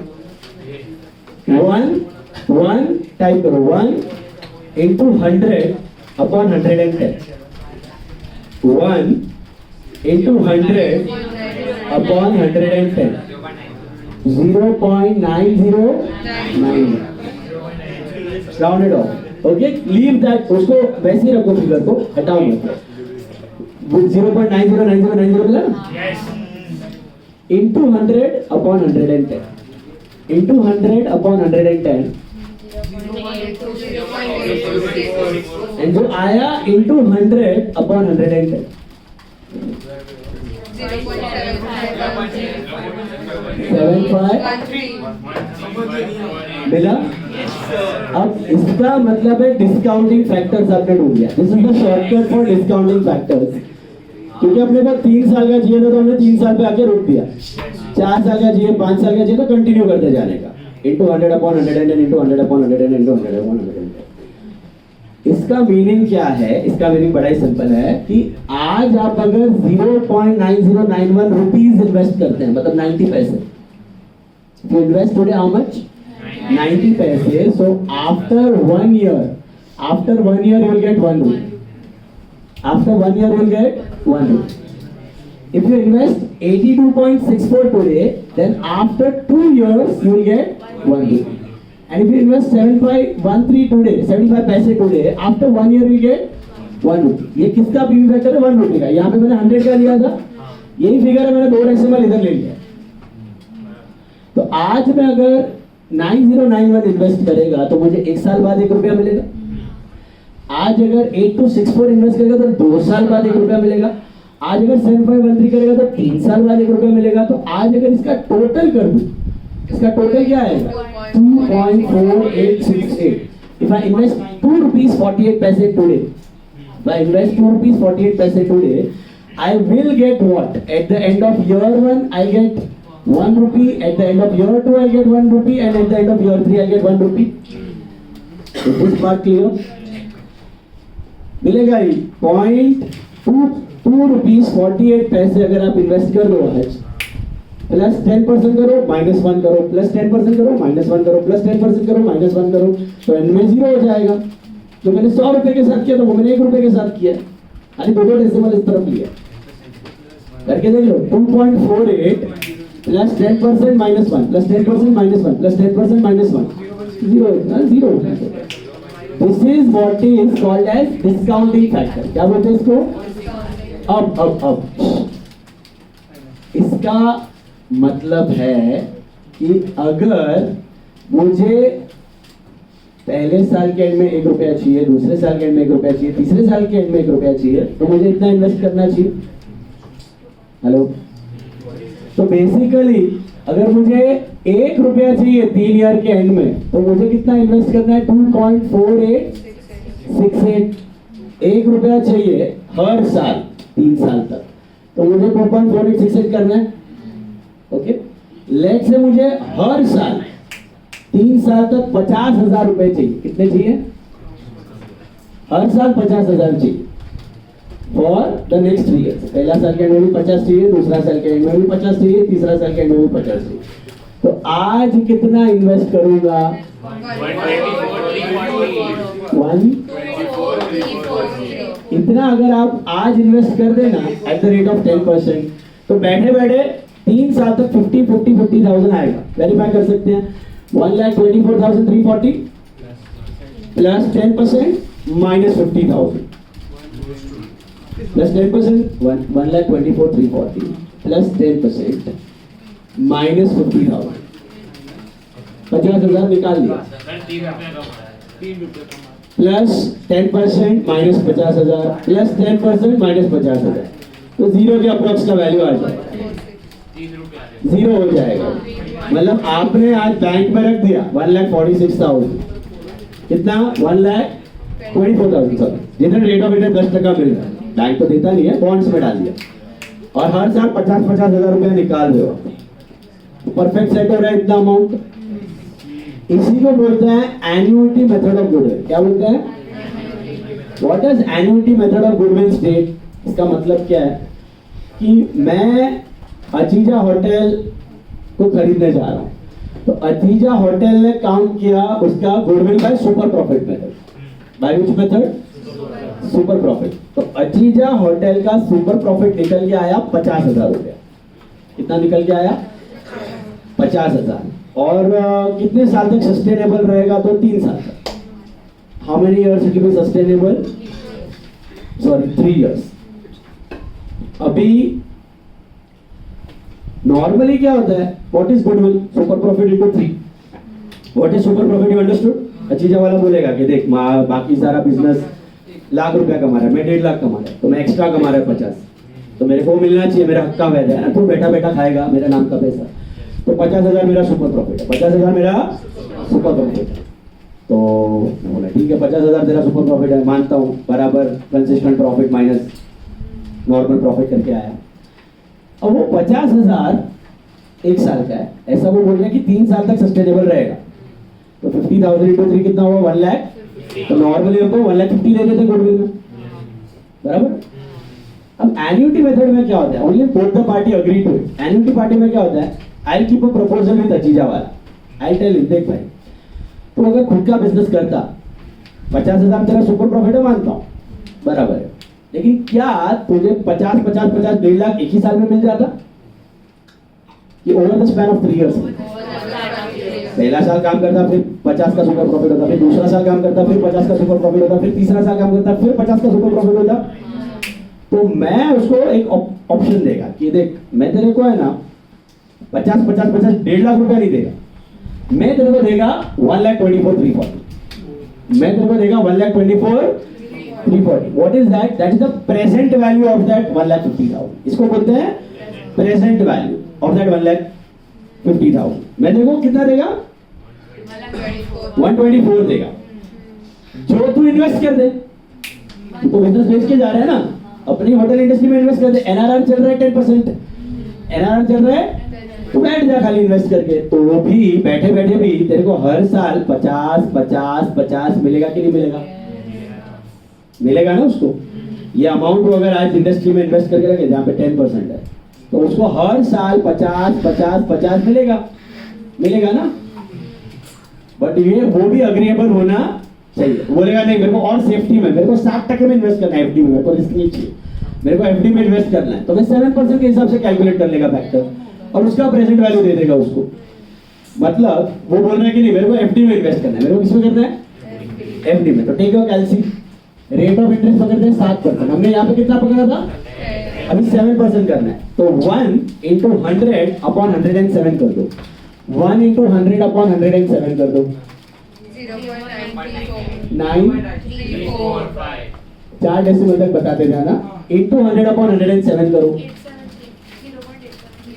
1 type करो, 1 into 100 upon 110, 1 into 100 upon 110, 0.909, rounded off. Okay, leave that, उसको वैसे ही रखो, फिगर को हटाओ मत। 0.909090 मिला ना, into 100 upon 110, into 100 upon 110, and जो आया into 100 upon 110, 0.75 मिला। अब इसका मतलब है डिस्काउंटिंग फैक्टर्स आपने ढूंढ लिया। This is the shortcut for discounting factors. क्योंकि अपने पास 3 साल का चाहिए था तो हमने 3 साल पे आके रोक दिया, 4 साल का चाहिए, 5 साल का चाहिए तो कंटिन्यू करते जाने का, into 100 upon 110 into 100 upon 110 into 100 upon 110। इसका मीनिंग क्या है, इसका मीनिंग बड़ा ही सिंपल है कि आज आप अगर 0.9091 रुपीज इन्वेस्ट करते हैं, मतलब 90 पैसे, you invest today how much, 90 पैसे, so after 1 year you will get 1 rupee, after 1 year you will get 1 rupee. If you invest 82.64 today, then after 2 years you will get 1 rupee. And if you invest 7513 today, 75 पैसे today, after 1 year you get 1 rupee. ये किसका PV factor है, 1 रुपए का। यहाँ पे मैंने 100 का लिया था, यही फिगर है, मैंने 2 डेसिमल इधर ले लिया। तो आज मैं अगर 9091 इन्वेस्ट करेगा तो मुझे 1 साल बाद 1 रुपया मिलेगा। आज अगर 8264 इन्वेस्ट करेगा तो 2 साल बाद 1 रुपया मिलेगा। आज अगर 7513 करेगा तो 3 साल बाद 1 रुपया मिलेगा। तो आज अगर इसका टोटल कर दूं, इसका टोटल क्या आएगा, 2.4868। If I invest 2 rupees 48 paise today, if I invest 2 rupees 48 paise today, I will get what? At the end of year 1, I get 1 rupee. At the end of year 2, I get 1 rupee, and at the end of year 3, I get 1 rupee. Is this part clear? मिलेगा ही 0.2 rupees 48 पैसे अगर आप invest कर दो आज, plus 10% करो, -1 करो, plus 10% करो, -1 करो, प्लस 10% करो, -1 करो, तो एंड में 0 हो जाएगा। तो मैंने 100 रुपए के साथ किया तो वो मैंने 1 रुपए के साथ किया, यानी 2 डेसिमल इस तरफ लिया। करके देख लो, 2.48 plus 10% -1 plus 10% -1 plus 10% -1, 0। This is what is called as discounting factor। क्या बोलते हैं इसको, अब इसका मतलब है कि अगर मुझे पहले साल के एंड में 1 रुपया चाहिए, दूसरे साल के एंड में 1 रुपया चाहिए, तीसरे साल के एंड में 1 रुपया चाहिए, तो मुझे इतना इन्वेस्ट करना चाहिए। हेलो, तो बेसिकली अगर मुझे 1 रुपया चाहिए 3 ईयर के एंड में, तो मुझे कितना इन्वेस्ट करना है, 2.4868। 1 रुपया चाहिए हर साल 3 साल तक, तो मुझे 2.4868 करना है। ओके, लेट से मुझे हर साल 3 साल तक 50,000 रुपए चाहिए। कितने चाहिए? हर साल 50,000 चाहिए फॉर द नेक्स्ट 3 ईयर्स। पहला साल के एंड में भी 50 चाहिए, दूसरा साल के एंड में भी 50 चाहिए, तीसरा साल के एंड में भी 50 चाहिए। तो आज कितना इन्वेस्ट करूंगा? 1 इतना अगर आप आज इन्वेस्ट कर देना एट द रेट ऑफ 10%, तो बैठे बैठे 3 साल तक 50,000 आएगा। वेरीफाई कर सकते हैं। 1,24,340 plus 10% minus 50,000 plus 10%, 1,24,340 plus 10% minus 50,000, 50,000 निकाल लिया। प्लस 10% माइनस 50,000 प्लस 10% माइनस 50,000, तो जीरो के अप्रोक्स का वैल्यू आ जाएगा, 0 हो जाएगा। मतलब आपने आज बैंक में रख दिया 1,46,000, कितना? 1,24,000 सॉरी, जितना रेट ऑफ इंटरेस्ट 10% मिल रहा है, बैंक तो देता नहीं है, बॉन्ड्स में डाल दिया और हर साल 50,000 रुपया निकाल रहे हो। परफेक्ट सेट हो रहा है इतना अमाउंट। इसी को बोलते हैं एन्युइटी मेथड ऑफ गुडविल। क्या बोलते हैं? What is annuity method of goodwill state? इसका मतलब क्या है कि मैं अचीजा होटल को खरीदने जा रहा हूं, तो अचीजा होटल ने काउंट किया उसका goodwill by super profit method. By which method? Super profit. तो अचीजा होटल का सुपर प्रॉफिट निकल के आया 50,000 रुपया। कितना निकल के आया? 50,000। और कितने साल तक सस्टेनेबल रहेगा? तो 3 साल तक। How many years it will be sustainable? Sorry 3 years. अभी नॉर्मली क्या होता है? What is goodwill? Super profit into 3। What is super profit? You understood? अचीजा वाला बोलेगा कि देख बाकी सारा बिजनेस लाख रुपया कमा रहा है, मैं 1.5 लाख कमा रहा है, तो मैं एक्स्ट्रा कमा रहा है 50, तो मेरे को मिलना चाहिए, मेरा हक का वायदा है ना, तू बैठा बैठा खाएगा मेरे नाम का पैसा। तो 50,000 मेरा सुपर प्रॉफिट है, 50,000 मेरा सुपर प्रॉफिट है। तो बोला ठीक है 50,000 तेरा सुपर प्रॉफिट है, मानता हूँ, बराबर consistent profit minus normal profit करके आया। अब वो 50,000 1 साल का है, ऐसा वो बोल रहा है कि 3 साल तक सस्टेनेबल रहेगा। तो 50,000 इंटू 3 कितना हुआ? 1 लाख। तो नॉर्मली हमको 1,50,000 ले देते गुडविल में, बराबर। अब एन्युटी मेथड में क्या होता है? Only both the party agree to it. Annuity party में क्या होता है? I keep a proposal with अचीजा वाला, आई टेल हिम देख भाई तू अगर खुद का बिजनेस करता 50,000 तेरा सुपर प्रॉफिट है, मानता हूं, बराबर है, लेकिन क्या तुझे 50 50 50 1.5 लाख एक ही साल में मिल जाता? कि over the span of 3 years? पहला साल काम करता फिर 50 का सुपर प्रॉफिट होता, फिर दूसरा साल काम करता फिर 50 का सुपर प्रॉफिट होता, फिर तीसरा साल काम करता फिर 50 का सुपर प्रॉफिट होता। तो मैं उसको एक ऑप्शन देगा कि देख मैं तेरे को है ना 50 50 50 1.5 लाख रुपया नहीं देगा, मैं तेरे को देगा 1,24,340। मैं तेरे को देगा 1,24,340। What is that? That is the present value of that 1,50,000। इसको बोलते हैं प्रेजेंट वैल्यू ऑफ दैट 1,50,000। मैं तेरे को कितना देगा? 124 देगा। जो तू इन्वेस्ट कर दे, तो बिजनेस बेच के जा रहा है ना, अपनी होटल इंडस्ट्री में इन्वेस्ट कर दे। एनआरआर चल रहा है 10%, एनआरआर चल रहा है, तो बैठ जा खाली इन्वेस्ट करके। तो वो भी बैठे बैठे भी तेरे को हर साल 50 50 50 मिलेगा कि नहीं मिलेगा? मिलेगा ना उसको। ये अमाउंट वो अगर आज इंडस्ट्री में इन्वेस्ट करके रखे जहाँ पे 10% है, तो उसको हर साल 50 50 50 मिलेगा, मिलेगा ना। बट ये वो भी अग्रीएबल होना चाहिए। बोलेगा नहीं मेरे को और सेफ्टी में, मेरे को 60% में इन्वेस्ट करना है एफडी में, मेरे को रिस्क नहीं चाहिए, मेरे को एफडी में इन्वेस्ट करना है, तो मैं 7% के हिसाब से कैलकुलेट कर लेगा फैक्टर और उसका प्रेजेंट वैल्यू दे देगा उसको। मतलब वो बोल रहा है कि नहीं मेरे को एफडी में इन्वेस्ट करना है, मेरे को किसमें करना है? एफडी में। तो take your calci, rate of interest पकड़ते हैं 7%, हमने यहाँ पे कितना पकड़ा था? अभी 7% करना है। तो 1 into 100 upon 107 कर दो, 1 into 100 upon 107 कर दो, 934 4 डेसिमल तक बताते जाना। into 100 upon 107 करो,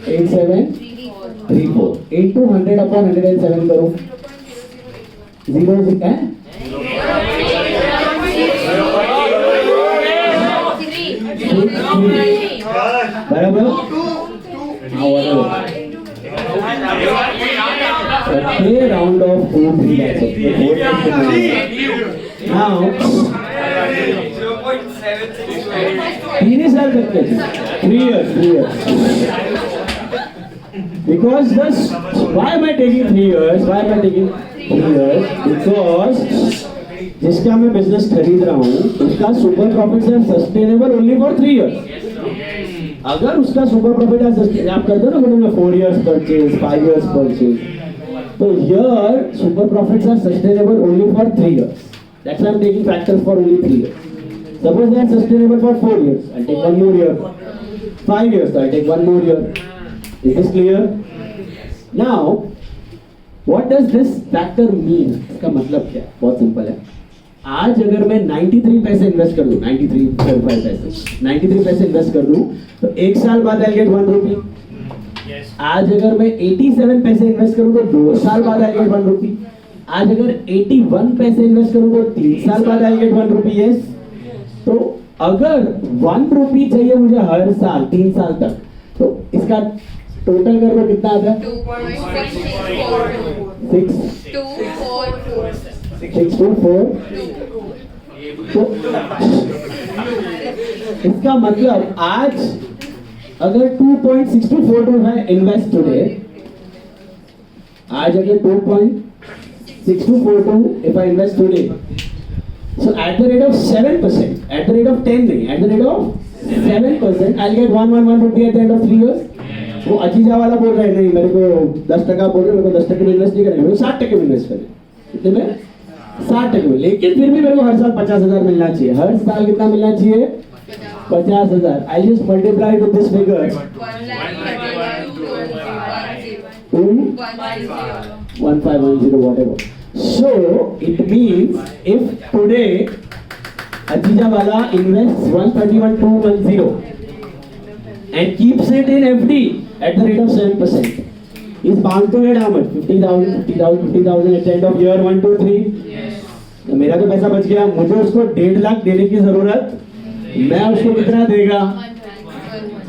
8734 into 100 upon 107 करो, 0 है बराबर। Okay, round of 2-3 lakhs. Now, 3 साल तक के 3 years. Because this, why am I taking 3 years? Why am I taking 3 years? Because जिसका मैं बिजनेस खरीद रहा हूँ उसका super profits and sustainable only for 3 years. अगर उसका सुपर प्रॉफिट एंड सस्टेनेबल आप करते हो ना बोलो 4 years परचेज 5 years परचेज, तो here super profits are sustainable only for 3 years. That's why I'm taking factors for only 3 years. Suppose they are sustainable for 4 years, I'll take 1 more year. 5 years, I'll take 1 more year. Is this clear? Now, what does this factor mean? इसका मतलब क्या है? बहुत simple है. आज अगर मैं 93 पैसे इन्वेस्ट कर दूं, 93 पैसे इन्वेस्ट कर दूं, तो 1 साल बाद I'll get 1 rupee. आज अगर मैं 87 पैसे इन्वेस्ट करूं तो 2 साल बाद I'll get 1 rupee. आज अगर 81 पैसे इन्वेस्ट करूं तो 3 साल बाद I'll get 1 rupee. Yes. तो अगर 1 rupee चाहिए मुझे हर साल 3 साल तक, तो इसका टोटल कर लो कितना आता है? 624. तो इसका मतलब आज अगर 2.6242 है इन्वेस्ट टुडे, आज अगर 2.6242 if I invest today, so at the rate of 7%, at the rate of 10 नहीं, at the rate of 7%, I'll get 1 rupee at the end of 3 years. वो अजीजा वाला बोल रहे नहीं मेरे को 10% बोल रहे, मेरे को 10% में इन्वेस्ट नहीं करेंगे, मेरे को 60% में इन्वेस्ट करें. कितने में? 60% में. लेकिन फिर भी मेरे को हर साल 50,000 मिलना चाहिए. हर साल कितना मिलना चाहिए? 50,000. I just multiply with this figure. 1510 whatever. So it means if today Ajija wala invests 131,210 and keeps it in FD at the rate of 7%, is bound to get how much? 50,000 at the end of year 1, 2, 3. तो मेरा तो पैसा बच गया. मुझे उसको 1.5 लाख देने की जरूरत, मैं उसको कितना देगा?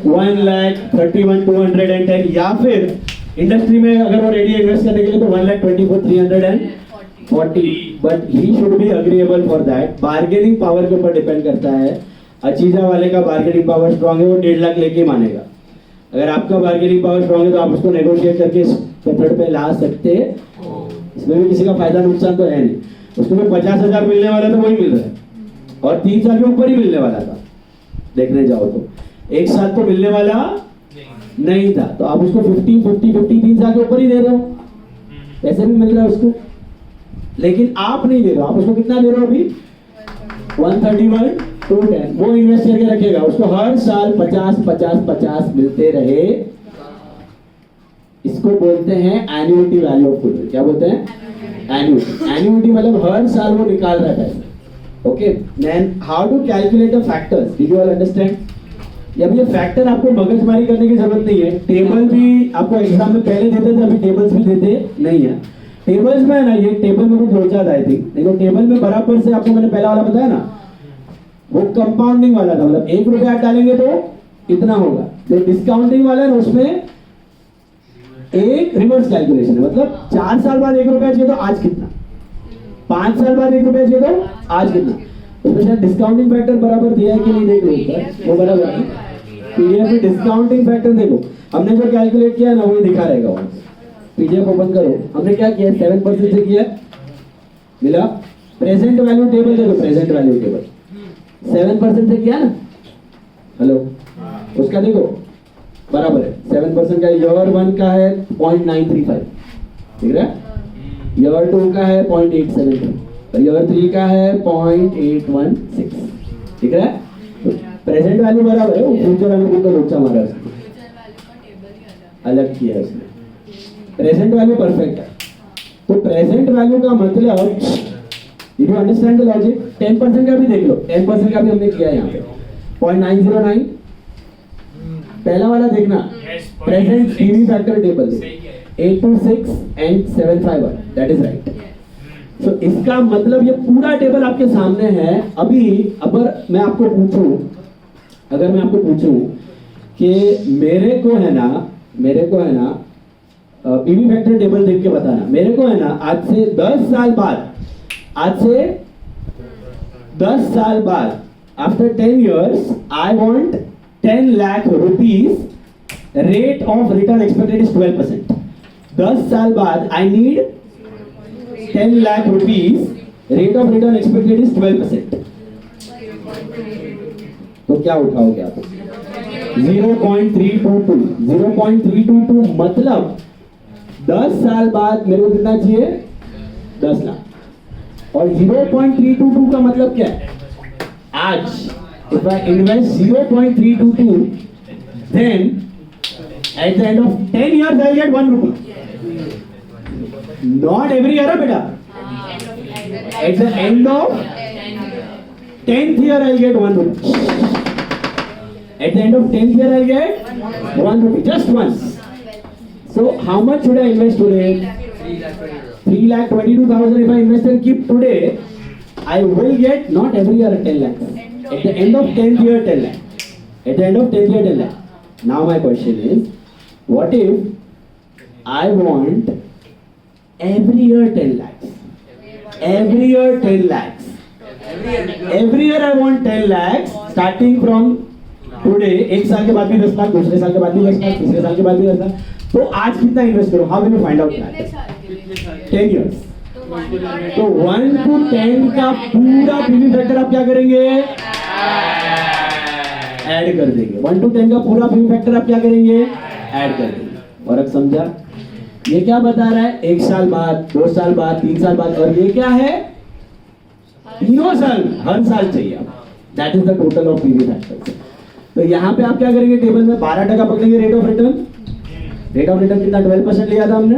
1,31,210. या फिर इंडस्ट्री में अगर वो रेडी इन्वेस्ट करने के लिए तो 1,24,340. But he should be agreeable for that. Bargaining power के ऊपर डिपेंड करता है. अचीजा वाले का बार्गेनिंग पावर स्ट्रांग है, वो 1.5 लाख लेके मानेगा. अगर आपका बार्गेनिंग पावर स्ट्रांग है तो आप उसको नेगोशिएट करके इस मेथड पे ला सकते. इसमें भी किसी का फायदा नुकसान तो है नहीं. उसको 50,000 मिलने वाला था वही मिल रहा है, और 3 साल के ऊपर ही मिलने वाला था. देखने जाओ तो 1 साल तो मिलने वाला नहीं था, तो आप उसको 50 3 साल के ऊपर ही दे रहे हो. पैसे भी मिल रहा है उसको, लेकिन आप नहीं दे रहे हो. आप उसको कितना दे रहे हो अभी? 131,210. वो इन्वेस्ट करके रखेगा, उसको हर साल 50 मिलते रहे. इसको बोलते हैं एन्युटी वैल्यू ऑफ गुडविल. क्या बोलते हैं? एन्युटी मतलब हर साल वो निकाल रहा है. Okay, then how to calculate the factors. Did you all understand? अब ये फैक्टर आपको मगजमारी करने की जरूरत नहीं है. टेबल भी आपको एग्जाम में पहले देते थे, अभी टेबल्स भी देते नहीं है. टेबल्स में है ना, ये टेबल में कुछ लोचा था आई थिंक. देखो टेबल में बराबर से आपको मैंने पहला वाला बताया ना, वो कंपाउंडिंग वाला था. मतलब 1 रुपया आप डालेंगे तो इतना होगा. जो डिस्काउंटिंग वाला है ना उसमें एक रिवर्स कैलकुलेशन है. मतलब 4 साल बाद 1 रुपया चाहिए तो आज कितना, 5 साल बाद 1 रुपया चाहिए तो आज कितना. उसमें शायद डिस्काउंटिंग फैक्टर बराबर दिया है कि नहीं देख लो, वो बराबर है. पीडीएफ में डिस्काउंटिंग फैक्टर देखो, हमने जो कैलकुलेट किया ना वही दिखा रहेगा. वहां पीडीएफ ओपन करो. हमने क्या किया? 7% से किया, मिला. प्रेजेंट वैल्यू टेबल देखो, प्रेजेंट वैल्यू टेबल 7% से किया ना. हेलो, उसका देखो बराबर है 7% का. ईयर 1 का है 0.935, ठीक है. ईयर 2 का है 0.873 और ईयर 3 का है 0.816, ठीक है. प्रेजेंट वैल्यू बराबर है. वो फ्यूचर वैल्यू को लोचा मारा है, अलग किया है उसने. प्रेजेंट वैल्यू परफेक्ट है. तो प्रेजेंट वैल्यू का मतलब, if you understand the logic, 10% का भी देख लो. 10% का भी हमने किया यहाँ पे 0.909. पहला वाला देखना, present PV factor table 826 and 751, that is right. So इसका मतलब ये पूरा टेबल आपके सामने है. अभी अगर मैं आपको पूछूं कि मेरे को है ना पीवी फैक्टर टेबल देख के बताना मेरे को, है ना। आज से 10 साल बाद, आज से 10 साल बाद, after 10 years, I want 10 lakh rupees. Rate of return expected is 12%. 10 साल बाद I need 10 lakh rupees. Rate of return expected is 12%. तो क्या उठाओगे आप? 0.322. 0.322 मतलब 10 साल बाद मेरे को कितना चाहिए? 10 लाख। और 0.322 का मतलब क्या है? आज if I invest 0.322, then at the end of 10 years I will get 1 rupee. Not every year, beta. At the end of 10th year I will get 1 rupee. At the end of 10th year I will get 1 rupee, just once. So how much should I invest today? 3,22,000. If I invest and keep today, I will get not every year 10 lakhs. At the end of 10th year 10 lakh. At the end of 10th year 10 lakh. Now my question is, what if I want every year 10 lakhs? Every year 10 lakhs. Every year I want 10 lakhs starting from today. एक साल के बाद भी 10 लाख, दूसरे साल के बाद भी 10 लाख, तीसरे साल के बाद भी 10 लाख. तो आज कितना इन्वेस्ट करो? How will you find out that? 10 years. तो 1 to 10 का पूरा पीवी फैक्टर आप क्या करेंगे? ऐड कर देंगे। 1 to 10 का पूरा पीवी फैक्टर आप क्या करेंगे? ऐड कर देंगे। और अब समझा? ये क्या बता रहा है? 1 साल बाद, 2 साल बाद, 3 साल बाद, और ये क्या है? तीनों साल, हर साल चाहिए। That is the total of PV factor. तो यहाँ पे आप क्या करेंगे? टेबल में 12% पकड़ेंगे rate of return. Rate of return कितना? 12% लिया था हमने,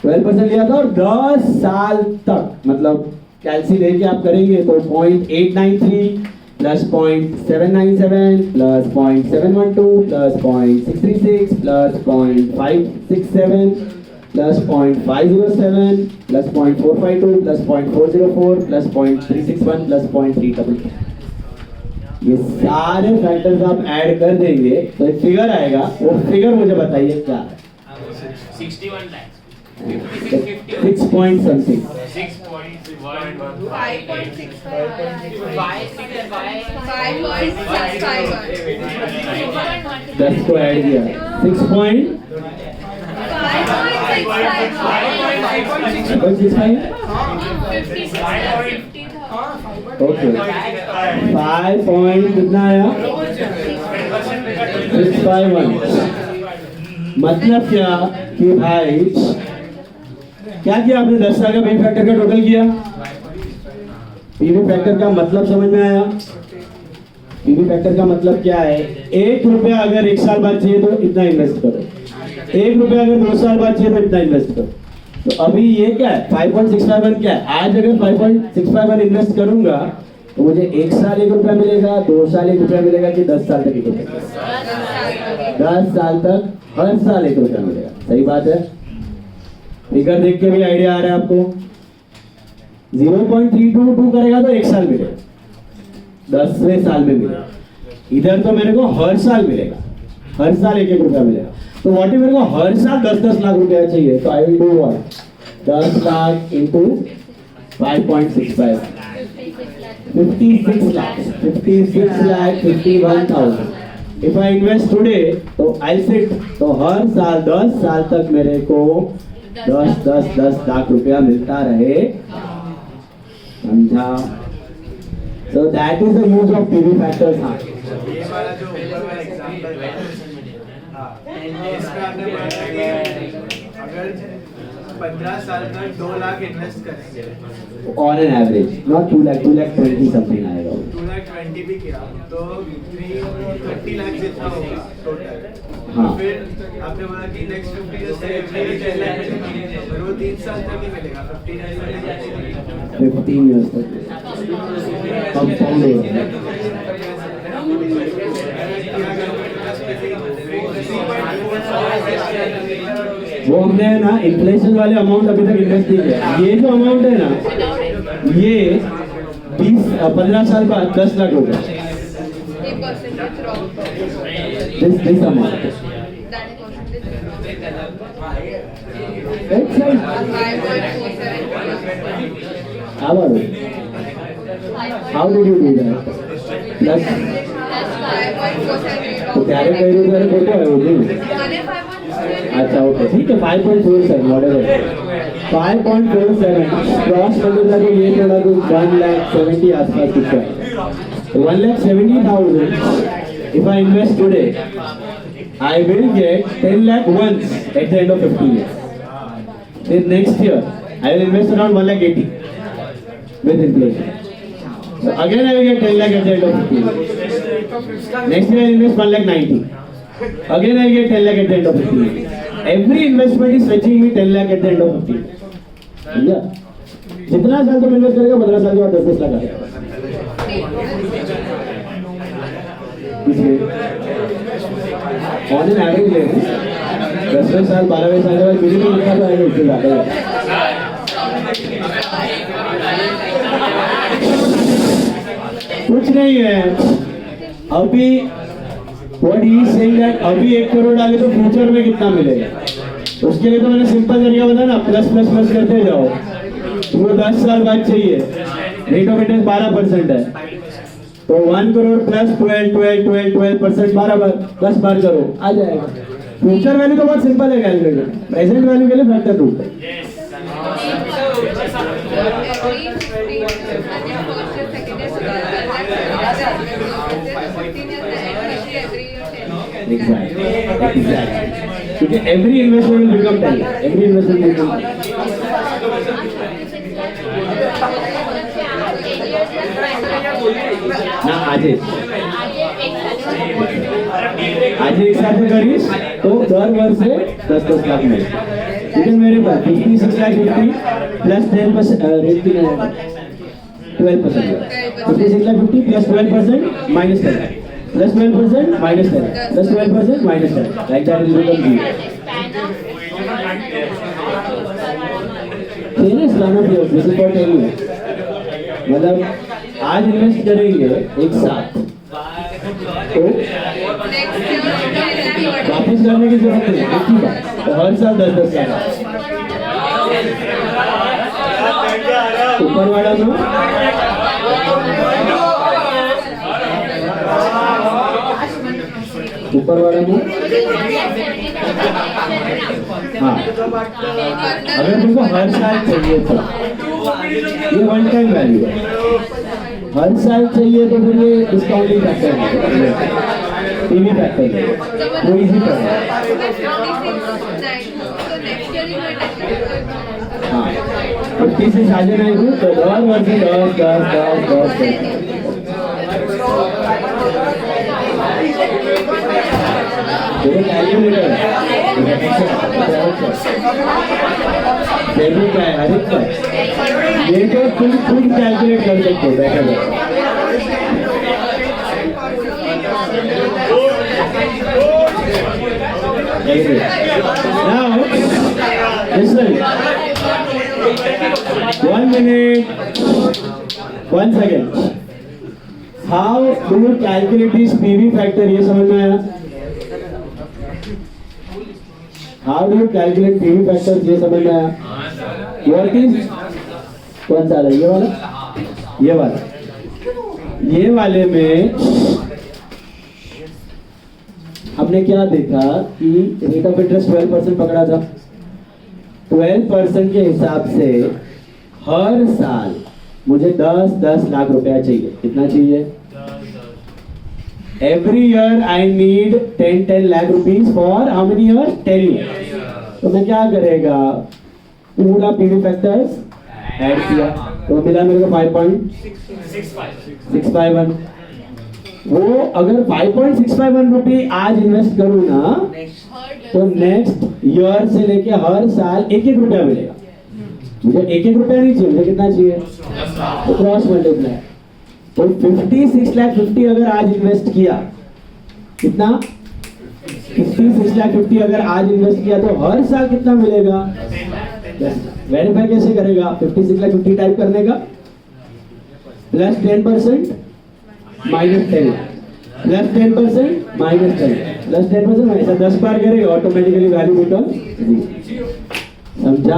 12% लिया था। और 10 साल तक, मतलब कैलसी लेके आप करेंगे तो 0.893 plus 0.797 plus 0.712 plus 0.636 plus 0.567 plus 0.507 plus 0.452 plus 0.404 plus 0.361 plus 0.322। ये सारे फैक्टर्स आप ऐड कर देंगे तो एक फिगर आएगा। वो फिगर मुझे बताइए क्या है? 61 lakhs. 6 point something. 10 को ऐड किया 6 point 5.65. ओके 5 point कितना आया? 651. मतलब क्या कि भाई क्या किया आपने? 10 साल का पीवी फैक्टर का टोटल किया। पीवी फैक्टर का मतलब समझ में आया? पीवी फैक्टर का मतलब क्या है? 1 रुपया अगर 1 साल बाद चाहिए तो इतना इन्वेस्ट करो, 1 रुपया अगर 2 साल बाद चाहिए तो इतना इन्वेस्ट करो। तो अभी ये क्या है? 5.651 क्या है? आज अगर 5.651 इन्वेस्ट करूंगा तो मुझे 1 साल 1 रुपया मिलेगा, 2 साल 1 रुपया मिलेगा, कि 10 साल तक 1 रुपया? 10 साल तक हर साल 1 रुपया मिलेगा। सही बात है? फिगर देख के भी आइडिया आ रहा है आपको? 0.322 करेगा तो 1 साल मिलेगा, 10वें साल में मिलेगा। इधर तो मेरे को हर साल मिलेगा, हर साल 1-1 रुपया मिलेगा। तो व्हाट इफ मेरे को हर साल 10-10 लाख रुपया चाहिए? तो I will do what? 10 lakh into 5.65, 56 lakh, 56 lakh 51,000। If I invest today तो आई सिट, तो हर साल 10 साल तक मेरे को 10 लाख रुपया मिलता रहे। समझा? So that is the use of PV factors. हाँ, ये वाला जो ऊपर वाला एग्जांपल है, इसमें आपने बताया कि अगर 15 साल तक 2 लाख इन्वेस्ट करेंगे on an average, not 2 lakh, 2,20,000 something आएगा। 2,20,000 भी किया तो 30 लाख जितना होगा टोटल। हाँ। फिर आपने बोला कि नेक्स्ट 50 इयर्स तक 10 लाख मिलेगा, और वो 3 साल तक ही मिलेगा। 15 years तक कंपाउंड होगा। वो हमने है ना इन्फ्लेशन वाले अमाउंट अभी तक इन्वेस्ट नहीं किया। ये जो अमाउंट है ना, ये 15 साल बाद 10 लाख रुपए। This amount. Right side. How about it? How did you do that? Plus, तो कैरे कहीं तो फोटो है वो नहीं? अच्छा ओके ठीक है 5.47 मॉडल है 5.47 क्रॉस मल्टीप्लाई को ये थोड़ा तो 1,70,000 आसपास कुछ है 1,70,000 if I invest today I will get 10 lakh once at the end of 15 years. Then next year I will invest around 1,80,000 with inflation. So again I will get 10 lakh at the end of 15 years. Next year I will invest 1,90,000. Again I will get 10 lakh at the end of 15 years. Every investment is fetching me 10 lakh at the end of 15 years. समझा? जितना साल तुम invest करेगा 15 साल के बाद 10 लाख आएगा। On an average ले 10 साल 12 साल के बाद मिनिमम इतना तो आएगा इससे ज़्यादा। कुछ नहीं है अभी what he is saying that अभी 1 करोड़ डाले तो फ्यूचर में कितना मिलेगा उसके लिए तो मैंने सिंपल तरीका बताया ना प्लस प्लस प्लस करते जाओ वो 10 साल बाद चाहिए रेट ऑफ इंटरेस्ट 12% है तो 1 करोड़ प्लस 12% 12 बार 10 बार करो आ जाएगा फ्यूचर वैल्यू तो बहुत सिंपल है कैलकुलेटर प्रेजेंट वैल्यू के लिए फैक्टर रूट है Exactly. क्योंकि every investment will become 10. Every investment will become 10. ना आज एक साथ में करीस तो दर वर्ष से 10 लाख में लेकिन मेरे पास 56 लाख 50 प्लस 10% रेट की 12% 56 lakh 50 plus 12% minus 10 plus 12% minus 10 plus 12% minus 10 like that will become 0 fairness run of yours this is what I tell you मतलब आज इन्वेस्ट करेंगे एक साथ तो वापस करने की जरूरत नहीं एक ही बात तो हर साल 10 लाख ऊपर वाला में ऊपर वाला में हाँ अगर तुमको हर साल चाहिए तो ये वन टाइम वैल्यू है हर साल चाहिए तो फिर ये डिस्काउंटिंग फैक्टर है टीवी फैक्टर है वो इजी कर हाँ 50 से साझे नहीं हूँ तो 10 वर्ष 10 कैलकुलेटर क्या है हर एक का ये तो तुम खुद कैलकुलेट कर सकते हो बैठे Now, listen. 1 minute. 1 second. How do you calculate this PV factor? ये समझ में आया? How do you calculate PV factor? ये समझ में आया? What is? कौन सा है ये वाला? ये वाला. ये वाले में हमने क्या देखा कि रेट ऑफ इंटरेस्ट 12% पकड़ा था 12% के हिसाब से हर साल मुझे 10 लाख रुपया चाहिए कितना चाहिए every year I need 10 lakh rupees for how many years 10 years तो मैं क्या करेगा पूरा पीवी फैक्टर्स ऐड किया तो मिला मेरे को 5.651 वो अगर 5.651 रुपये आज इन्वेस्ट करूँ ना तो नेक्स्ट ईयर से लेके हर साल 1-1 रुपया मिलेगा मुझे 1-1 रुपया नहीं चाहिए मुझे कितना चाहिए तो क्रॉस मल्टीप्लाई तो 56 लाख 50 अगर आज इन्वेस्ट किया कितना 56 लाख 50 अगर आज इन्वेस्ट किया तो हर साल कितना मिलेगा वेरीफाई कैसे करेगा 56 लाख 50 टाइप करने का plus 10% minus 10 plus 10% minus 10 plus 10% ऐसा 10 बार करेगा ऑटोमेटिकली वैल्यू बिकम, समझा?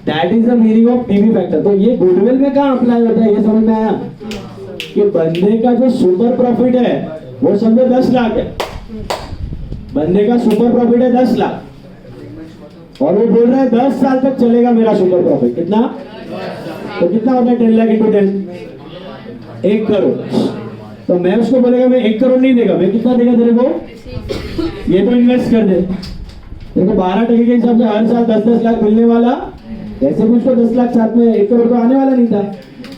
That is the meaning of PV factor. तो ये गुडविल में कहाँ अप्लाई होता है, ये समझ में आया कि बंदे का जो सुपर प्रॉफिट है वो समझो 10 लाख है, बंदे का सुपर प्रॉफिट है 10 लाख, और वो बोल रहा है 10 साल तक चलेगा मेरा सुपर प्रॉफिट। कितना? तो कितना होता है 10 लाख इंटू 10? 1 करोड़। तो मैं उसको बोलेगा मैं 1 करोड़ नहीं देगा, मैं कितना देगा तेरे को? ये तो इन्वेस्ट कर दे, तेरे को 12% के हिसाब से हर साल 10-10 लाख मिलने वाला। ऐसे भी उसको 10 लाख साथ में 1 करोड़ तो आने वाला नहीं था,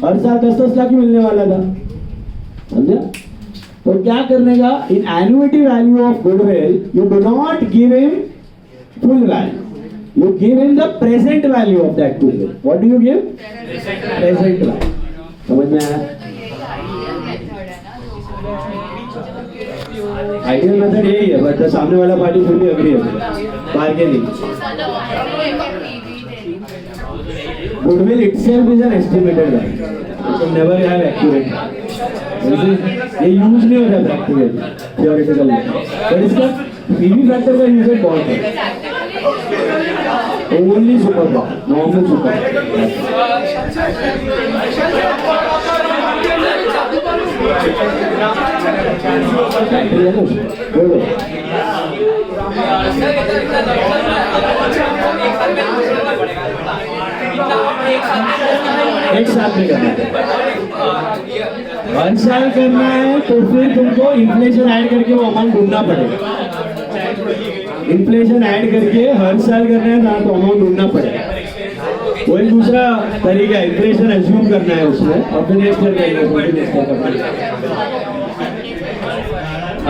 हर साल 10-10 लाख ही मिलने वाला था, समझा? तो क्या करने का, in annuity value of goodwill you do not give him full value, you give him the present value of that goodwill. What do you give? Present value. समझ में आया? आइडियल मेथड यही है, बट सामने वाला पार्टी फिर भी agree है, bargaining. Goodwill itself is an estimated value. You can never have accurate value. ये यूज नहीं होता प्रैक्टिकली, थियोरेटिकल में, पर इसका पीवी फैक्टर का यूज बहुत है। Only super profit, normal super बोलो। एक साथ में करना है, हर साल करना है, तो फिर तुमको इन्फ्लेशन ऐड करके वो अमाउंट ढूंढना पड़ेगा। इन्फ्लेशन ऐड करके हर साल करना है ना, तो अमाउंट ढूंढना पड़ेगा। वो एक दूसरा तरीका है, इन्फ्लेशन एज्यूम करना है उसमें, और फिर नेक्स्ट ईयर करेंगे।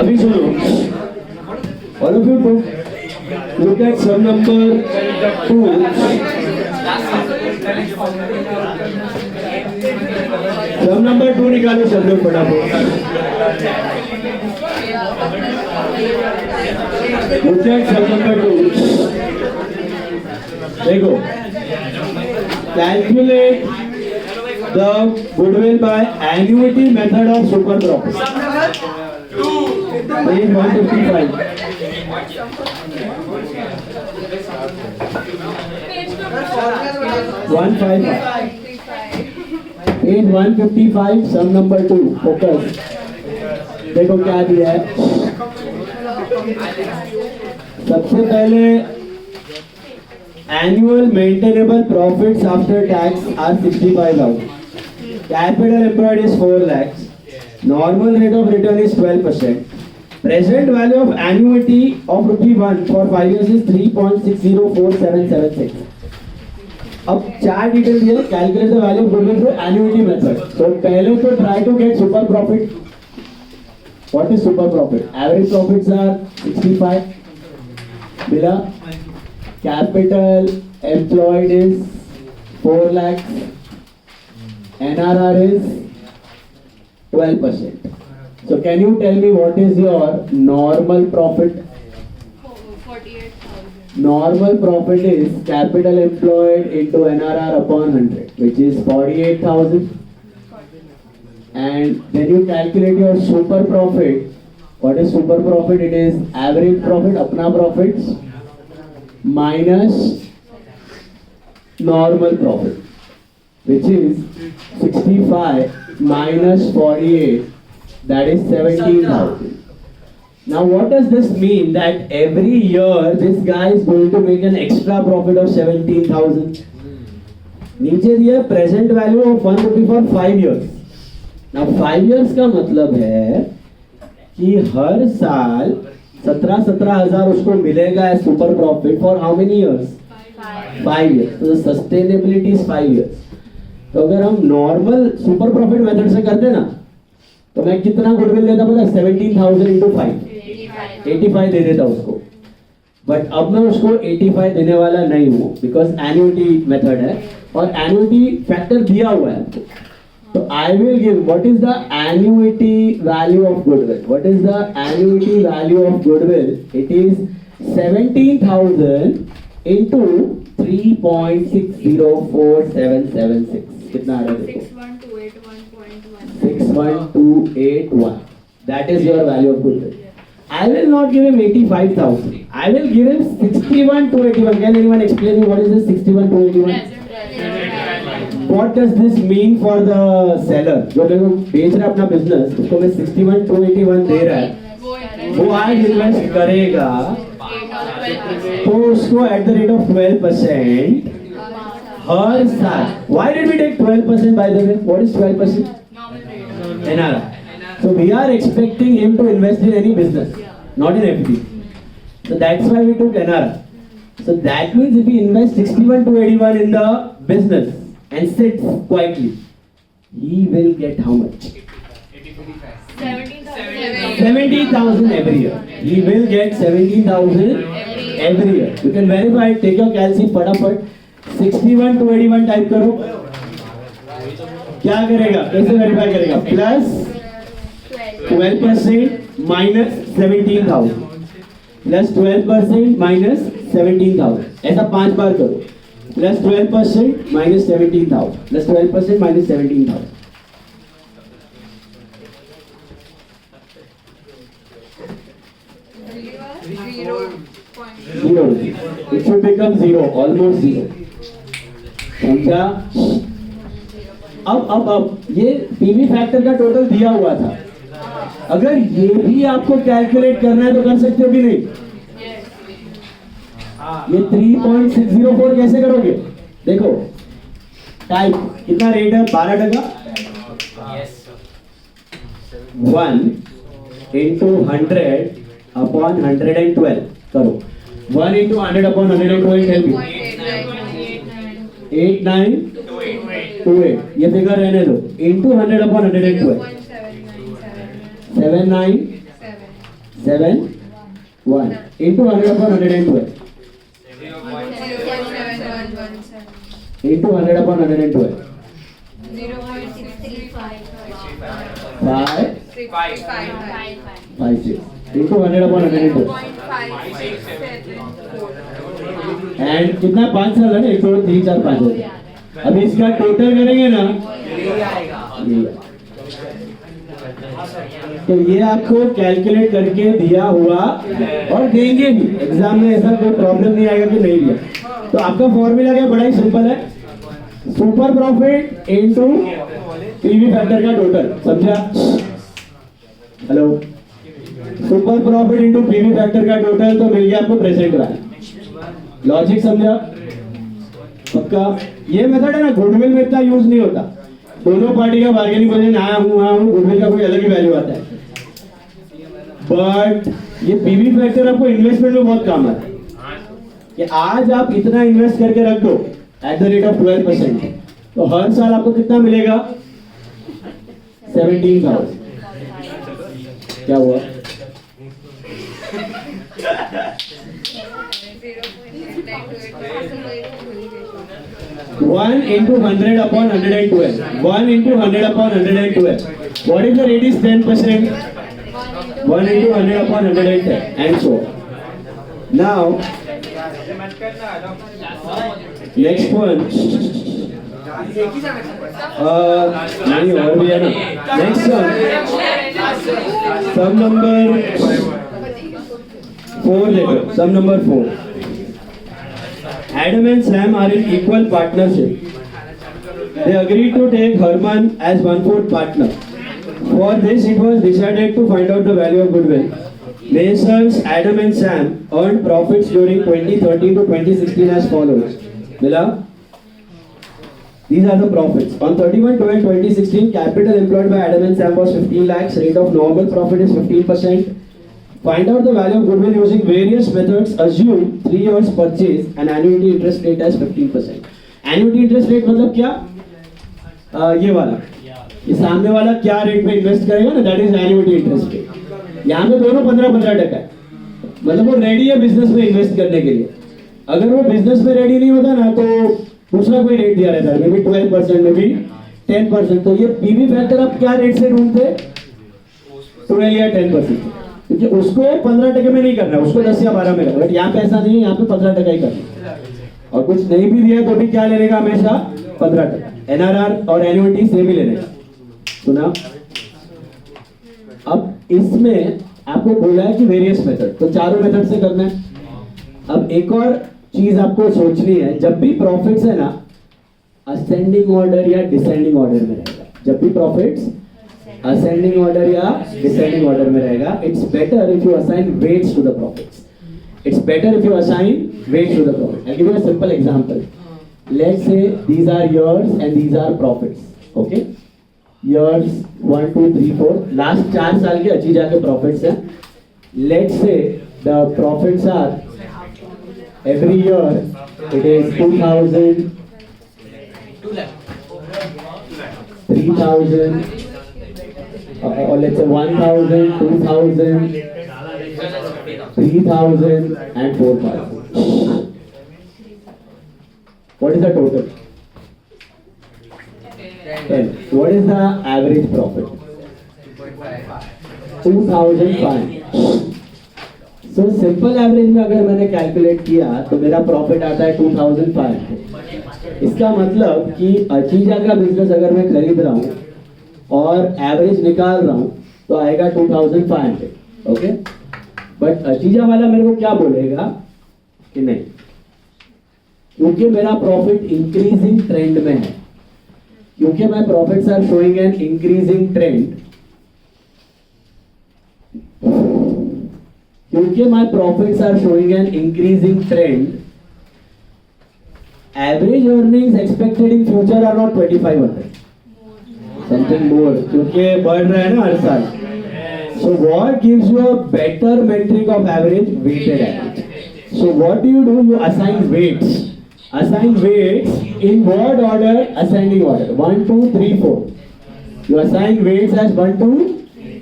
अभी सुनो, all of you look at sum number 2। Sum number 2 निकालो सब लोग फटाफट। Look at sum number 2. देखो, calculate the goodwill by annuity method of super profit. Page 155. Page 155, sum number 2. Focus. देखो क्या दिया है। सबसे पहले annual maintainable profits after tax are 65,000, capital employed is 4 lakhs, normal rate of return is 12%, present value of annuity of ₹1 for 5 years is 3.604776। अब 4 detail दिए, calculate the value of goodwill through annuity method. तो पहले तो try to get super profit. What is super profit? Average profits are 65. Bila capital employed is 4 lakhs. NRR is 12%. So can you tell me what is your normal profit? 48,000. Normal profit is capital employed into NRR upon 100, which is 48,000. And then you calculate your super profit. What is super profit? It is average profit, apna profits minus normal profit, which is 65 minus 48, that is 17,000. Now what does this mean? That every year this guy is going to make an extra profit of 17,000. नीचे दिया present value of 1 rupee for 5 years. Now 5 years का मतलब है कि हर साल 17,000 उसको मिलेगा as super profit for how many years? 5 years. तो सस्टेनेबिलिटी इज 5 years. तो अगर हम नॉर्मल सुपर प्रॉफिट मेथड से करते ना, तो मैं कितना गुडविल देता पता? 17,000 इंटू 5, 85 दे देता उसको। बट अब मैं उसको 85 देने वाला नहीं हूँ, बिकॉज एन्युइटी मेथड है और एन्युइटी फैक्टर दिया हुआ है। So I will give, what is the annuity value of goodwill? What is the annuity value of goodwill? It is 17,000 into 3.604776. कितना आ रहा है देखो? 61281.1. 61281. That is your value of goodwill. I will not give him 85,000. I will give him 61,281. Can anyone explain me what is this 61,281? What does this mean for the seller? जो मेरे को बेच रहा है अपना बिजनेस, उसको मैं 61,281 दे रहा है, वो आज इन्वेस्ट करेगा तो उसको at the rate of 12% हर साल. Why did we take 12% by the way? What is 12%? NRI. So we are expecting him to invest in any business, not in FD. So that's why we took NRI. So that means if he invests 61,281 in the business and sits quietly, he will get how much? 70,000 every year. He will get 70,000 every year. You can verify it. Take your calci फटाफट 61,281 type करो. क्या करेगा? कैसे verify करेगा? Plus 12% minus 17,000. Plus 12% minus 17,000. ऐसा 5 बार करो. Plus 12% minus 17,000. Plus 12% minus 17,000. Zero. It should become zero. Almost zero. समझा? अब ये पीवी फैक्टर का टोटल दिया हुआ था. अगर ये भी आपको कैलकुलेट करना है तो कर सकते हो कि नहीं? ये 3.604 कैसे करोगे? देखो टाइप कितना रेट है? 12%. 1 into 100 upon 112 करो. 1 into 100 upon 112 help you. 8928. ये फिगर रहने दो. Into 100 upon 112. 7971 into 100 upon 112 into 100 upon 112 556 into 100 upon 112 and कितना 5 साल है ना? 1 2 3 4 5 है. अभी इसका टोटल करेंगे ना, तो ये आपको कैलकुलेट करके दिया हुआ और देंगे भी. एग्जाम में ऐसा कोई प्रॉब्लम नहीं आएगा कि नहीं दिया. तो आपका फॉर्मूला क्या? बड़ा ही सिंपल है. Super profit into PV factor का टोटल. समझा? Hello. Super profit into PV factor का टोटल तो मिल गया आपको प्रेजेंट वैल्यू. लॉजिक समझा? पक्का? ये मेथड है ना, गुडविल में इतना यूज नहीं होता. दोनों पार्टी का बार्गेनिंग पोजीशन हाँ हूँ, गुडविल का कोई अलग ही वैल्यू आता है. बट ये पीवी फैक्टर आपको इन्वेस्टमेंट में बहुत काम आता है. कि आज आप इतना इन्वेस्ट करके रख दो एट द रेट ऑफ 12%, तो हर साल आपको कितना मिलेगा? 17,000. क्या हुआ? 1 into 100 upon 112. 1 into 100 upon 112. What if the rate is 10%? 1 into 100 upon 110 and so on. Now, next one. नहीं और भी है ना. Next one. Sum number 4 देखो. Sum number 4. Adam and Sam are in equal partnership. They agreed to take Herman as 1/4 partner. For this, it was decided to find out the value of goodwill. Messrs. Adam and Sam earned profits during 2013 to 2016 as follows. Mila? These are the profits. On 31/12/2016, capital employed by Adam and Sam was 15 lakhs. Rate of normal profit is 15%. Find out the value of goodwill using various methods. Assume 3 years purchase and annuity interest rate as 15%. Annuity interest rate मतलब क्या? ये वाला. ये सामने वाला क्या rate पे invest करेगा ना, that is annuity interest rate. यहाँ पे दोनों 15% है. मतलब वो रेडी है बिजनेस में इन्वेस्ट करने के लिए. अगर वो बिजनेस में रेडी नहीं होता ना तो दूसरा कोई रेट दिया रहता है, मे बी 12%, मे बी 10%. तो ये पीवी फैक्टर आप क्या रेट से ढूंढते? 12 या 10%. क्योंकि उसको 15% में नहीं करना है, उसको 10 या 12 में करना है. यहाँ पे ऐसा नहीं है, यहाँ पे 15% ही करना है. और कुछ नहीं भी दिया तो भी क्या लेने का? हमेशा 15%. एनआरआर और एन्युटी सेम ही लेने का. सुना? अब इसमें आपको बोला है कि वेरियस मेथड, तो चारों मेथड से करना है। अब एक और चीज आपको सोचनी है, जब भी प्रॉफिट्स है ना असेंडिंग ऑर्डर या डिसेंडिंग ऑर्डर में रहेगा। जब भी प्रॉफिट्स असेंडिंग ऑर्डर या डिसेंडिंग ऑर्डर में रहेगा, it's better if you assign weights to the profits. It's better if you assign weight to the profit. I'll give you a simple example. Let's say these are years and these are profits. Okay? Years 1, 2, 3, 4. Last 4 साल के अच्छी जाके profits हैं. Let's say the profits are every year it is 2,000, 3,000, or let's say 1,000, 2,000. 3,000 and 4,000. What is the total? 10. What is the average profit? 2,500. So simple average में अगर मैंने calculate किया तो मेरा प्रॉफिट आता है 2,500. इसका मतलब कि अचीजा का बिजनेस अगर मैं खरीद रहा हूँ और एवरेज निकाल रहा हूँ तो आएगा 2,500. ओके, बट अचीजा वाला मेरे को क्या बोलेगा कि नहीं, क्योंकि मेरा प्रॉफिट इंक्रीजिंग ट्रेंड में है, क्योंकि my profits are showing an increasing trend, क्योंकि my profits are showing an increasing trend, average earnings expected in future are not 2,500, something more, क्योंकि बढ़ रहा है ना हर साल. So what gives you a better metric of average? Weighted average. So what do? You assign weights. Assign weights in what order? Ascending order. 1, 2, 3, 4. You assign weights as 1, 2,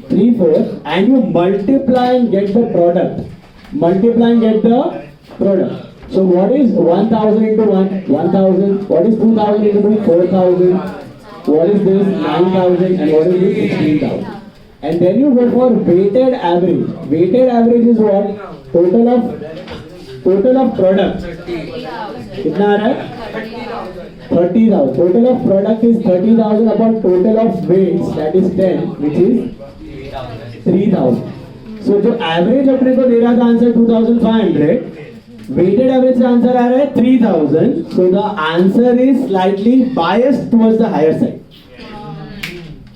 3, 4, and you multiply and get the product. Multiply and get the product. So what is 1,000 into 1? 1,000. What is 2,000 into 4,000? What is this? 9,000. And what is this? 16,000. And then you go for weighted average. Weighted average is what? Total of product. कितना आ रहा है? 30,000. Total of product is 30,000 upon total of weights, that is 10, which is 3,000. So जो average अपने को दे रहा था answer 2,500, weighted average से answer आ रहा है 3,000. So the answer is slightly biased towards the higher side.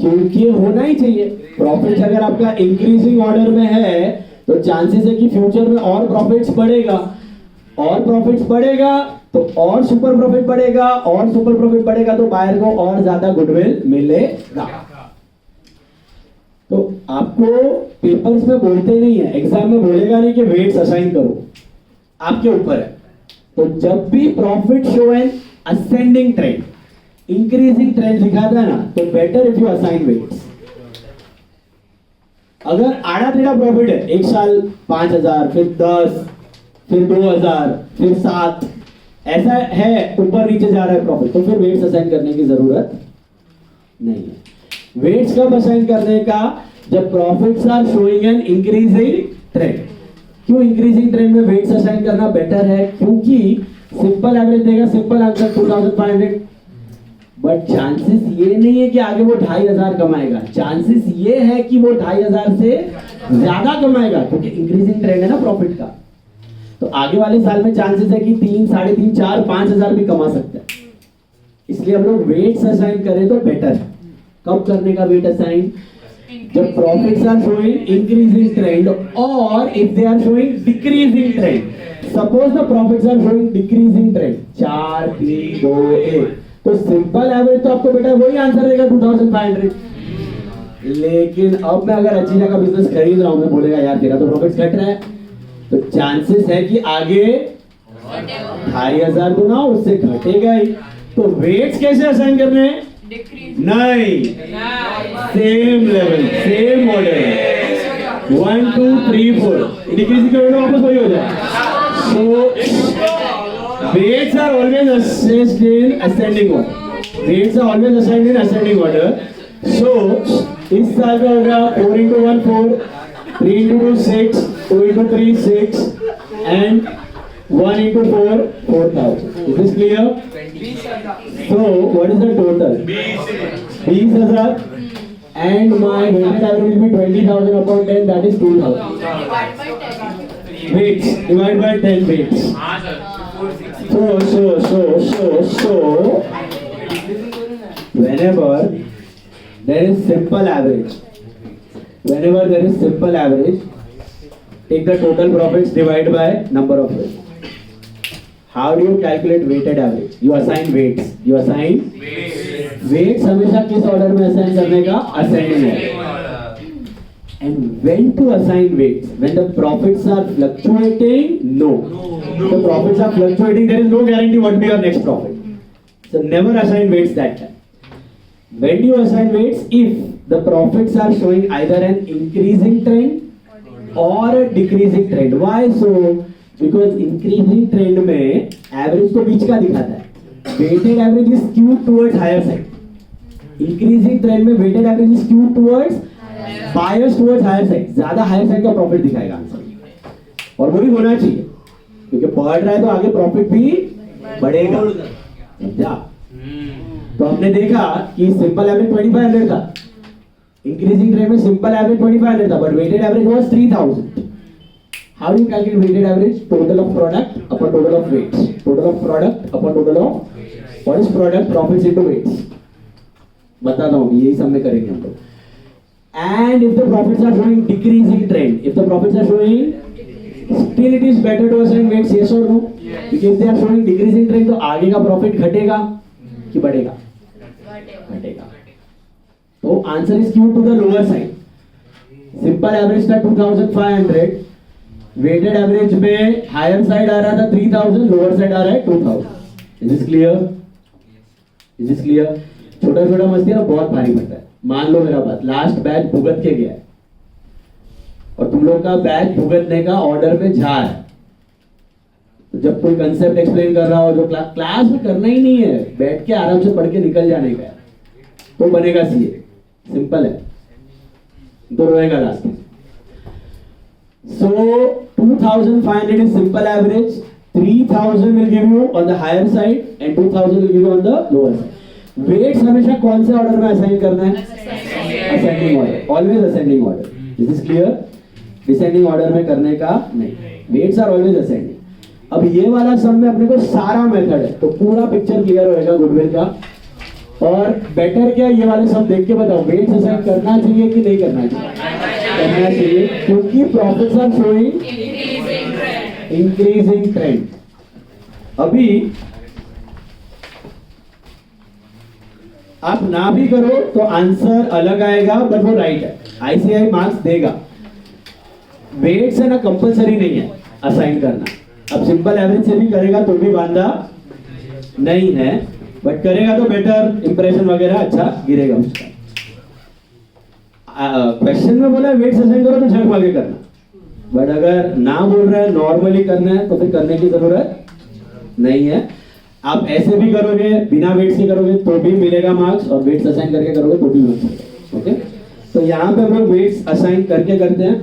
क्योंकि होना ही चाहिए. प्रॉफिट्स अगर आपका इंक्रीजिंग ऑर्डर में है तो चांसेस है कि फ्यूचर में और प्रॉफिट्स बढ़ेगा, और प्रॉफिट्स बढ़ेगा तो और सुपर प्रॉफिट बढ़ेगा, और सुपर प्रॉफिट बढ़ेगा तो बायर को और ज्यादा गुडविल मिलेगा. तो आपको पेपर्स में बोलते नहीं है, एग्जाम में बोलेगा नहीं कि वेट्स असाइन करो, आपके ऊपर है. तो जब भी profit show an ascending trend, increasing trend दिखाता है ना, तो better if you assign weights. अगर आड़ा टेढ़ा प्रॉफिट है, एक साल 5,000, फिर 10, फिर 2,000, फिर 7, ऐसा है ऊपर नीचे जा रहा है प्रॉफिट, तो फिर वेट्स असाइन करने की जरूरत नहीं है. वेट्स कब असाइन करने का? जब profits are showing an increasing trend. क्यों इंक्रीजिंग ट्रेंड में वेट्स असाइन करना बेटर है? क्योंकि सिंपल एवरेज देगा, सिंपल आंसर 2,500, बट चांसेस ये नहीं है कि आगे वो 2,500 कमाएगा. चांसेस ये है कि वो 2,500 से ज्यादा कमाएगा, क्योंकि इंक्रीजिंग ट्रेंड है ना प्रॉफिट का. तो आगे वाले साल में चांसेस है कि 3, 3.5, 4, 5,000 भी कमा सकते हैं. इसलिए हम लोग वेट्स असाइन करें तो बेटर है. कब करने का वेट असाइन? जब profits are showing increasing trend और if they are showing decreasing trend. Suppose the profits are showing decreasing trend, 4, 3, 2, 1, तो सिंपल एवरेज तो आपको बेटा वही आंसर रहेगा 2,500. लेकिन अब मैं अगर अचीजा का बिजनेस खरीद रहा हूं, मैं बोलेगा यार तेरा तो प्रॉफिट घट रहा है, तो चांसेस है कि आगे 2,500 तो ना, उससे घटेगा ही. तो वेट्स कैसे असाइन करने हैं? नहीं, same level, same model, 1, 2, 3, 4, decreasing करोगे वापस वही हो जाए. सो weights are always assessed in ascending order. Weights are always assigned in ascending order. So इस साल का होगा 4 into 1 4, 3 into 2 6, 2 into 3 6, and 1 into 4 4,000. Is this clear? So what is the total? 20,000. and my weighted average will be 20,000 upon 10, that is 2,000. Weights, divide by 10 weights. हाँ sir. So, whenever there is simple average, take the total profits divide by number of weights. How do you calculate weighted average? You assign weights. Weights हमेशा किस order में assign करने का? Ascending order. And when to assign weights? When the profits are fluctuating? No. The profits are fluctuating, there is no guarantee what will be your next profit. So never assign weights that time. When do you assign weights? If the profits are showing either an increasing trend or a decreasing trend. Why so? Because increasing trend में average तो बीच का दिखाता है. Weighted average is skewed towards higher side. Increasing trend में weighted average is skewed towards bias towards higher side. ज़्यादा higher side का profit दिखाएगा answer. और वही होना चाहिए. क्योंकि बढ़ रहा है तो आगे प्रॉफिट भी बढ़ेगा. समझा? तो हमने देखा कि सिंपल एवरेज 2500 था. इंक्रीजिंग ट्रेंड में सिंपल एवरेज 2500 था, but weighted average was 3000. How do you calculate weighted average? Total of product upon total of weights. Total of product upon total of what is product profits into weights. बताता हूं, यही सब में करेंगे हम लोग. And if the profits are showing decreasing trend, if the profits are showing, still it is better to assign weights, yes or no? Because if they are showing decreasing trend तो आगे का प्रॉफिट घटेगा कि बढ़ेगा? घटेगा. तो answer is skewed to the lower side. Simple average था 2500, weighted average में हायर साइड आ रहा था 3000, लोअर साइड आ रहा है 2000. Is this clear? छोटा छोटा मस्ती ना बहुत भारी पड़ता है. मान लो मेरा बात, लास्ट बैच भुगत के गया है और तुम लोग का बैच भुगतने का ऑर्डर में जा है. तो जब कोई कंसेप्ट एक्सप्लेन कर रहा हो जो क्लास में करना ही नहीं है, बैठ के आराम से पढ़ के निकल जाने का है, तो बनेगा सीए. सिंपल है, तो रहेगा लास्ट में. So 2500 is simple average. 3000 will give you on the higher side and 2000 will give you on the lower side. Weights हमेशा कौन से ऑर्डर में असाइन करना है? Ascending order. Always ascending order. This is clear? Descending order में करने का नहीं. Weights are always ascending. अब ये वाला सब में अपने को सारा मेथड है, तो पूरा पिक्चर क्लियर होएगा गुडविल का. और बेटर क्या, ये वाले सब देख के बताओ, वेट्स असाइन करना चाहिए कि नहीं करना चाहिए? करना चाहिए, क्योंकि profits are showing increasing trend. अभी आप ना भी करो तो आंसर अलग आएगा, बट वो राइट है. आईसीआई मार्क्स देगा. वेट्स है ना कंपलसरी नहीं है असाइन करना. अब सिंपल एवरेज से भी करेगा तो भी बांधा नहीं है, बट करेगा तो बेटर इंप्रेशन वगैरह अच्छा गिरेगा उसका. क्वेश्चन में बोला वेट्स असाइन करो तो झक मागे करना, बट अगर ना बोल रहा है नॉर्मली करना है तो फिर करने की जरूरत नहीं है. आप ऐसे भी करोगे, बिना वेट्स के करोगे तो भी मिलेगा मार्क्स, और वेट्स असाइन करके करोगे तो भी मिलेगा. ओके, तो यहाँ पे हम लोग वेट्स असाइन करके करते हैं.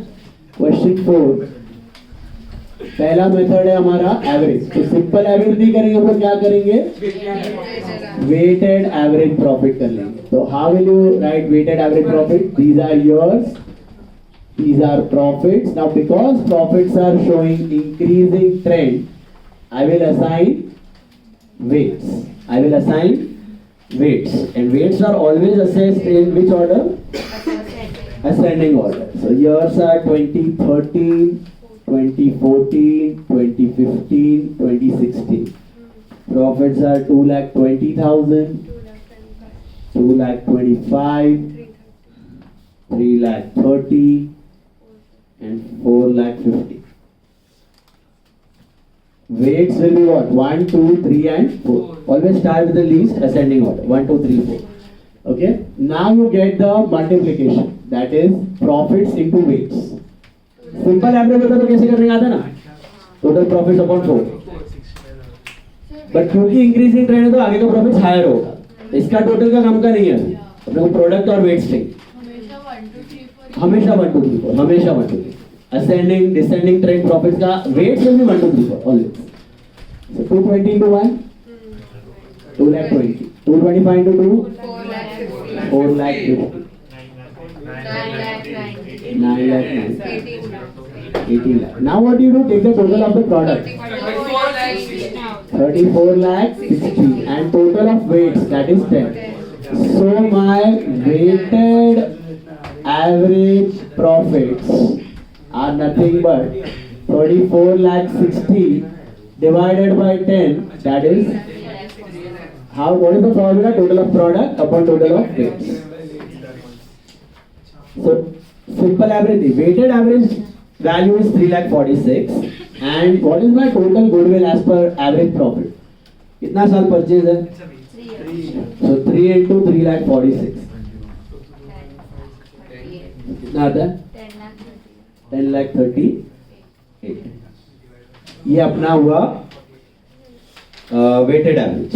क्वेश्चन 4, पहला मेथड है हमारा एवरेज. तो सिंपल एवरेज नहीं करेंगे, हम लोग क्या करेंगे? वेटेड एवरेज प्रॉफिट कर लेंगे. तो how will you write weighted average profit? These are yours, these are profits. Now because profits are showing increasing trend, I will assign weights. And weights are always assessed in which order? Ascending order. So yours are 2013, 2014, 2015, 2016. Profits are 2,20,000, 2,25,000, 3,30,000 and 4,50,000. Weights will be what? 1, 2, 3 and 4. Always start with the least ascending order. 1, 2, 3, 4. Okay. Now you get the multiplication. That is profits into weights. Simple average होता तो कैसे करने आता ना? Total profits upon 4. But क्योंकि increasing trend है तो आगे का profits higher होगा. इसका total का काम का नहीं है. अपने को product और weights चाहिए. हमेशा 1, 2, 3, 4. हमेशा 1, 2, 3. Ascending, descending trend profits का weights will be 1, 2, 3, 4 always. So 220 into 1, 2,20,000. 225 into 2, 4,50,000. 9 lakh 18 lakh. Now what do you do? Take the total of the product. 34 lakh 60 and total of weights, that is 10. So my weighted average profits are nothing but 34 lakh 60 divided by 10, that is how, what is the formula? Total of product upon total of weights. So simple average, the weighted average value is 3 lakh 46 and what is my total goodwill as per average profit? कितना साल purchase है? So 3 into 3 lakh 46 कितना आता है? 10 lakh 38. ये अपना हुआ weighted average.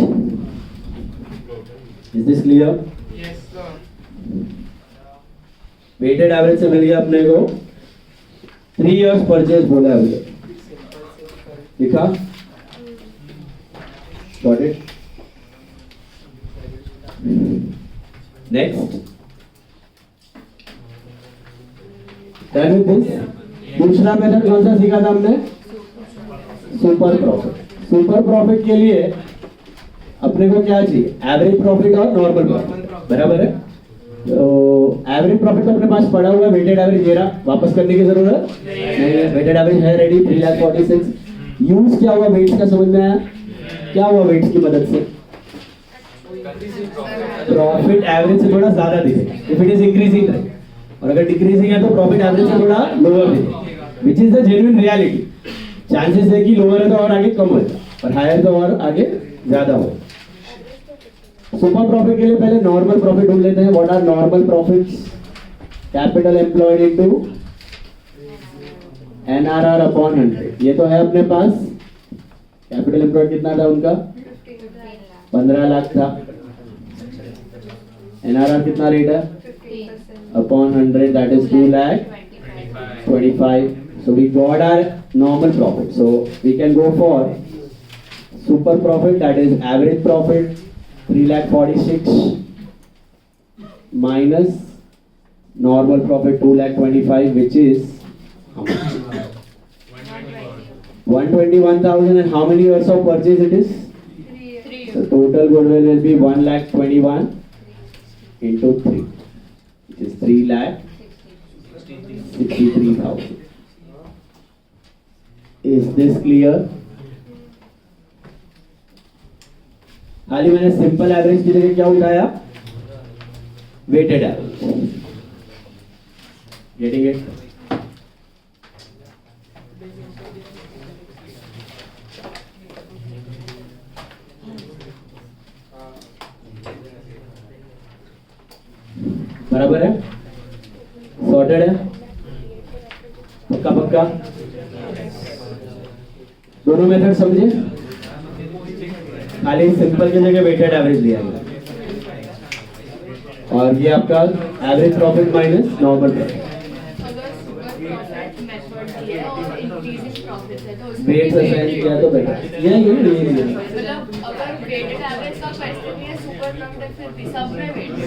Is this clear? Yes, sir. Weighted average से मिल गया अपने को 3 years परचेज बोला है भैया, लिखा, got it. Next, done with this. दूसरा मेथड कौन सा सीखा था हमने? Super profit. सुपर प्रॉफिट के लिए अपने को क्या चाहिए? एवरेज प्रॉफिट और नॉर्मल प्रॉफिट, बराबर है. तो एवरेज प्रॉफिट तो अपने पास पड़ा हुआ है, वेटेड एवरेज ये रहा, वापस करने की जरूरत नहीं है. वेटेड एवरेज है रेडी 3 लाख 46. यूज क्या हुआ वेट्स का, समझ में आया? क्या हुआ वेट्स की मदद से? प्रॉफिट एवरेज से थोड़ा ज्यादा दिखे if it is increasing trend, और अगर डिक्रीजिंग है तो प्रॉफिट एवरेज से थोड़ा लोअर दिखे, which is the genuine reality. Chances है कि लोअर है तो और आगे कम होगा, और हायर तो और आगे ज्यादा होगा. सुपर प्रॉफिट के लिए पहले नॉर्मल प्रॉफिट ढूंढ लेते हैं. What are normal profits? Capital employed into NRR upon 100. ये तो है अपने पास. कैपिटल एम्प्लॉयड कितना था उनका? 15 लाख था. एनआरआर कितना रेट है? Upon 100, that is 2 lakh 25. So we got our normal profit. So we can go for super profit, that is average profit 3 lakh 46 minus normal profit 2 lakh 25, which is how much? 121,000. And how many years of purchase it is? 3 So total goodwill will be 1 lakh 21 into 3, which is 3 lakh 63,000. Is this clear? खाली मैंने simple average की जगह क्या उठाया? Weighted average. Getting it? बराबर है? Sorted है? पक्का पक्का? दोनों मेथड समझे? खाली सिंपल की जगह वेटेड एवरेज लिया गया, और ये आपका average profit minus normal profit. Weights assign किया तो बेटर. ये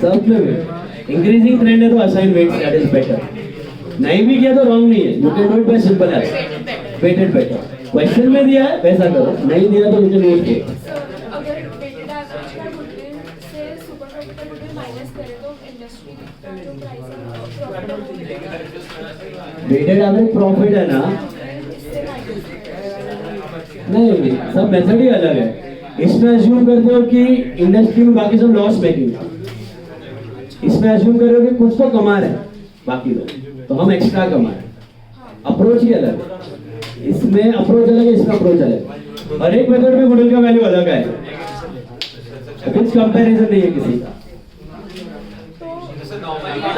सब में वेट. इंक्रीजिंग ट्रेंड है तो assign weights, that is better. नहीं भी किया तो रॉन्ग नहीं है. You can do it by simple average. Weighted better. Question में दिया है वैसा करो, नहीं दिया तो मुझे नोट करो. वेटेड एवरेज प्रॉफिट है ना? नहीं, सब मेथड ही अलग है. इसमें अज्यूम करते हो कि इंडस्ट्री में बाकी सब लॉस मेकिंग, इसमें अज्यूम कर रहे हो कि कुछ तो कमा रहे हैं बाकी लोग, तो हम एक्स्ट्रा कमा रहे हैं. अप्रोच ही अलग है. इसमें अप्रोच अलग है, इसमें अप्रोच अलग है. और एक मेथड में गुडविल का वैल्यू अलग है, कुछ कंपैरिजन नहीं है किसी का.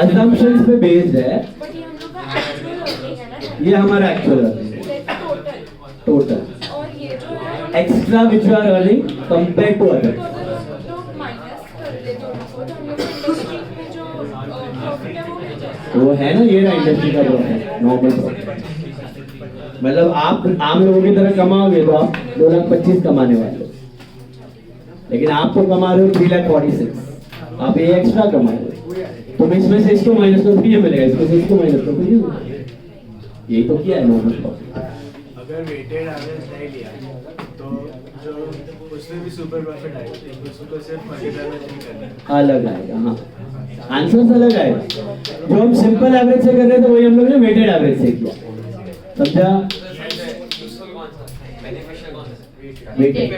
असम्पशंस पे बेस्ड है. ये हमारा एक्चुअल है total. Extra which you are earning compare to other. वो है ना, ये ना इंडस्ट्री का प्रॉफिट, नॉर्मल प्रॉफिट. मतलब आप आम लोगों की तरह कमाओगे तो आप 2,25,000 कमाने वाले हो, लेकिन आप तो कमा रहे हो 3,46,000. आप ये एक्स्ट्रा कमा रहे हो. तुम इसमें से इसको माइनस करो तो ये मिलेगा, इसमें से इसको माइनस करो तो ये मिलेगा। यही तो किया है नॉर्मल प्रॉफिट। अगर वेटेड एवरेज नहीं लिया तो जो उसमें भी सुपर प्रॉफिट आएगा, उसको सिर्फ मल्टीप्लाई नहीं करना है। अलग आएगा, हाँ आंसर अलग आएगा। जो हम सिंपल एवरेज से कर रहे थे वही हम लोग ने वेटेड एवरेज से किया, समझा? वेटेड,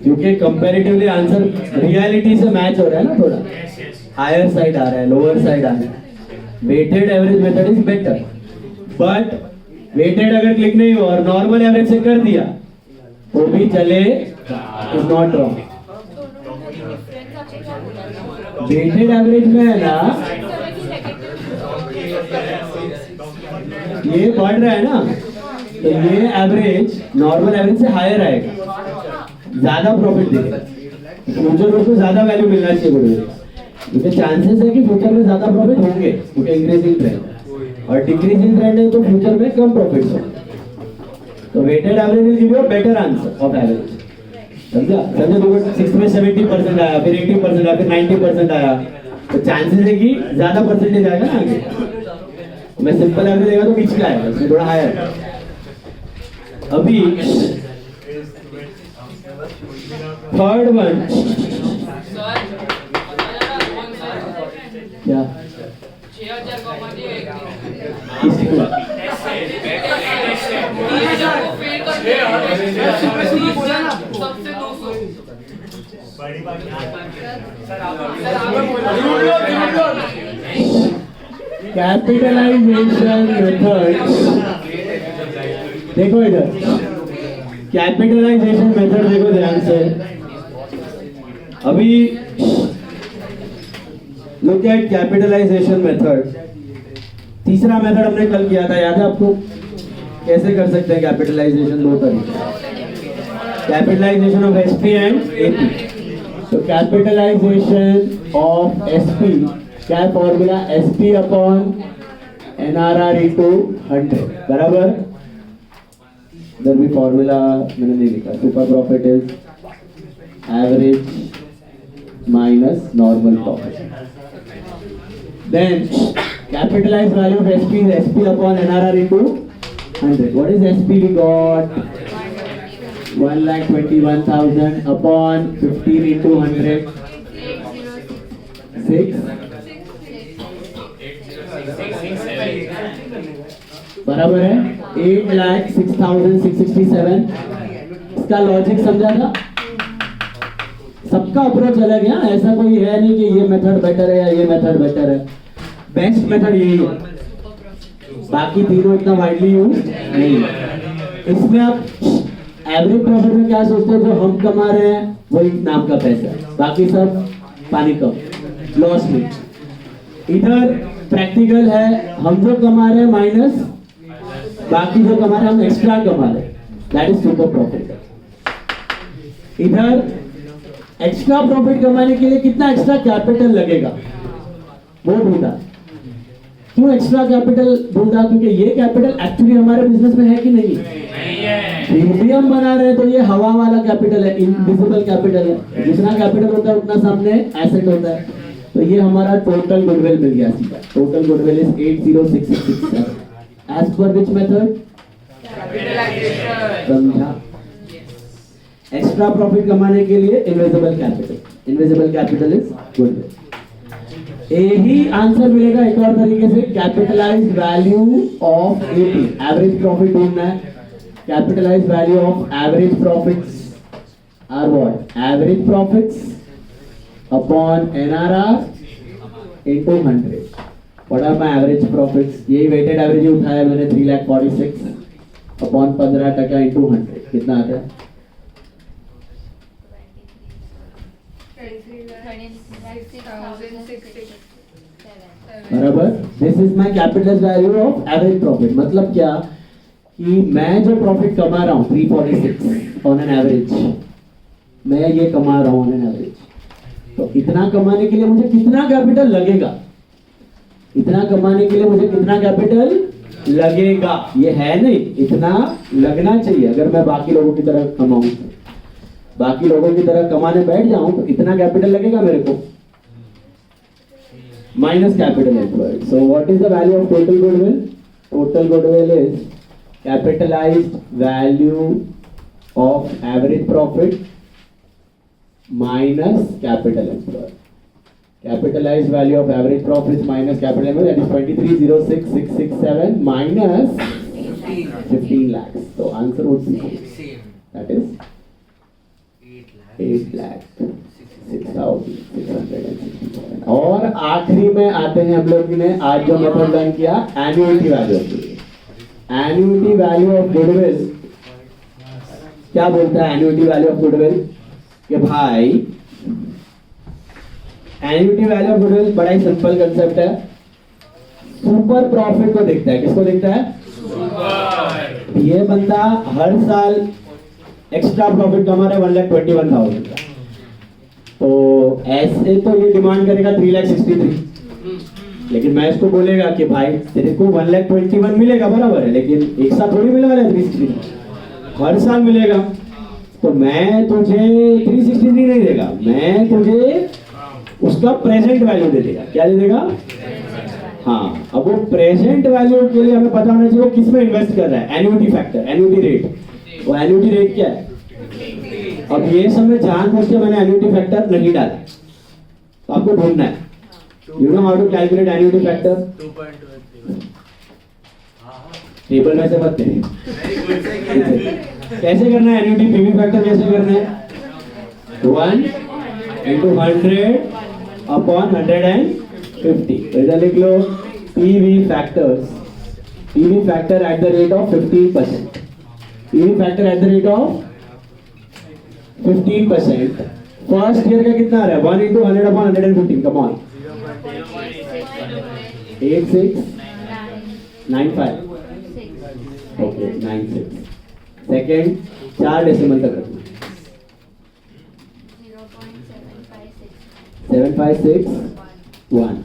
क्योंकि कंपैरेटिवली आंसर रियलिटी से मैच हो रहा है ना, थोड़ा हायर साइड आ रहा है, लोअर साइड आ रहा है। Weighted average method is better, but weighted अगर क्लिक नहीं हुआ और नॉर्मल एवरेज से कर दिया तो भी चले, is not wrong. Weighted average में है ना, ये बढ़ रहा है ना, तो ये एवरेज नॉर्मल एवरेज से हायर आएगा, ज्यादा प्रॉफिट देगा। फ्यूचर में उसको ज्यादा वैल्यू मिलना चाहिए गुडविल, क्योंकि चांसेस है कि फ्यूचर में ज्यादा प्रॉफिट होंगे, क्योंकि इंक्रीजिंग ट्रेंड और डिक्रीजिंग ट्रेंड है तो फ्यूचर में कम प्रॉफिट होगा। तो weighted average will give you a better answer of average, समझा? समझा? तो 6 में 70% आया, फिर 80% आया, फिर 90% आया, तो चांसेस है कि ज्यादा परसेंटेज आएगा ना आगे। मैं सिंपल एवरेज देगा तो पिछला आएगा, इसमें थोड़ा हायर। अभी थर्ड वन क्या, कैपिटलाइजेशन मेथड, देखो इधर कैपिटलाइजेशन मेथड देखो ध्यान से। अभी लुक एट कैपिटलाइजेशन मेथड। तीसरा मेथड हमने कल किया था, याद है आपको? कैसे कर सकते हैं कैपिटलाइजेशन? दो तरीके, capitalization of SP and AP. तो कैपिटलाइजेशन ऑफ एसपी, क्या formula? SP upon NRR into 100, बराबर? इधर भी फॉर्मूला मैंने नहीं लिखा, super profit is average minus normal profit. Then capitalized value of SP is SP upon NRR into 100. What is SP? We got 1,21,000 upon 15 into 100. 6 बराबर है 8,06,667। इसका लॉजिक समझा था? सबका अप्रोच अलग है, ऐसा कोई है नहीं कि ये मेथड बेटर है या ये मेथड बेटर है। बेस्ट मेथड यही है, बाकी तीनों इतना वाइडली यूज नहीं है। इसमें आप एवरेज प्रॉफिट में क्या सोचते हैं? जो हम कमा रहे हैं वही नाम का पैसा है, बाकी सब पानी कम, लॉस में। इधर प्रैक्टिकल है, हम जो कमा रहे हैं माइनस बाकी जो कमा रहे हैं, हम एक्स्ट्रा कमा रहे हैं, दैट इज सुपर प्रॉफिट। इधर एक्स्ट्रा प्रॉफिट कमाने के लिए कितना एक्स्ट्रा कैपिटल लगेगा वो ढूंढा। क्यों एक्स्ट्रा कैपिटल ढूंढा? क्योंकि ये कैपिटल एक्चुअली हमारे बिजनेस में है कि नहीं है? फिर भी हम बना रहे हैं तो ये हवा वाला कैपिटल है, इनविजिबल कैपिटल है। जितना कैपिटल होता है उतना सामने एसेट होता है। तो ये हमारा टोटल गुडविल मिल गया सीधा। Total goodwill is 806667 as per which method? समझा? एक्स्ट्रा प्रॉफिट कमाने के लिए invisible capital, invisible capital is goodwill. यही आंसर मिलेगा एक और तरीके से, capitalized value of AP, average profit ढूंढना है। Capitalized value of average profits are what? Average profits upon NRR into 100। What are my average profits? यही वेटेड एवरेज उठाया मैंने 3,46,000 अपॉन 15% इनटू 100, कितना आता है? बराबर। This is my capital value of average profit. मतलब क्या कि मैं जो प्रॉफिट कमा रहा हूँ 346 ऑन एन एवरेज, मैं ये कमा रहा हूँ ऑन एन एवरेज, तो इतना कमाने के लिए मुझे कितना कैपिटल लगेगा? इतना कमाने के लिए मुझे कितना कैपिटल लगेगा? ये है नहीं, इतना लगना चाहिए। अगर मैं बाकी लोगों की तरह कमाऊं, बाकी लोगों की तरह कमाने बैठ जाऊं तो इतना कैपिटल लगेगा मेरे को। minus capital employed. So what is the value of total goodwill? Total goodwill is capitalized value of average profit minus capital employed. Capitalized value of average profit minus capital employed, that is 23,06,667 minus 15 lakhs. So answer would be that is 8 lakh 6,667. और आखिरी में आते हैं हम लोग ने आज जो मेथड लर्न किया annuity value. Annuity value of goodwill क्या बोलता है? एन्युटी वैल्यू ऑफ गुडविल कि भाई एन्युटी वैल्यू ऑफ गुडविल बड़ा ही सिंपल कंसेप्ट है। सुपर प्रॉफिट को देखता है। किसको देखता है? सुपर। ये बंदा हर साल एक्स्ट्रा प्रॉफिट कमा रहा है 1,21,000 का, तो ऐसे तो ये डिमांड करेगा 3,63,000, लेकिन मैं इसको बोलेगा कि भाई तेरे को 1,21,000 मिलेगा, बराबर है, लेकिन एक साथ थोड़ी मिलने वाला है 363, हर साल मिलेगा। तो मैं तुझे 363 नहीं देगा, मैं तुझे उसका प्रेजेंट वैल्यू दे देगा। क्या दे देगा? हाँ, अब वो प्रेजेंट वैल्यू के लिए हमें पता होना चाहिए वो किस में इन्वेस्ट कर रहा है। एन्युटी फैक्टर, एन्युटी रेट, वो एन्युटी रेट क्या है? अब ये समय जानबूझ के मैंने एन्युटी फैक्टर नहीं डाला, तो आपको ढूंढना है। You know how to calculate annuity factor? 2.2 table में से मत दें। कैसे करना है एन्युटी पीवी फैक्टर? कैसे करना है? 1 into 100 upon 150। तो इधर लिख लो PV factors, PV factor at the rate of 15%, PV factor at the rate of 15%। First year का कितना आ रहा है? 1 into 100 upon 150। Come on, 8695। Okay, 96। Second 4 decimal तक रखना, 756 1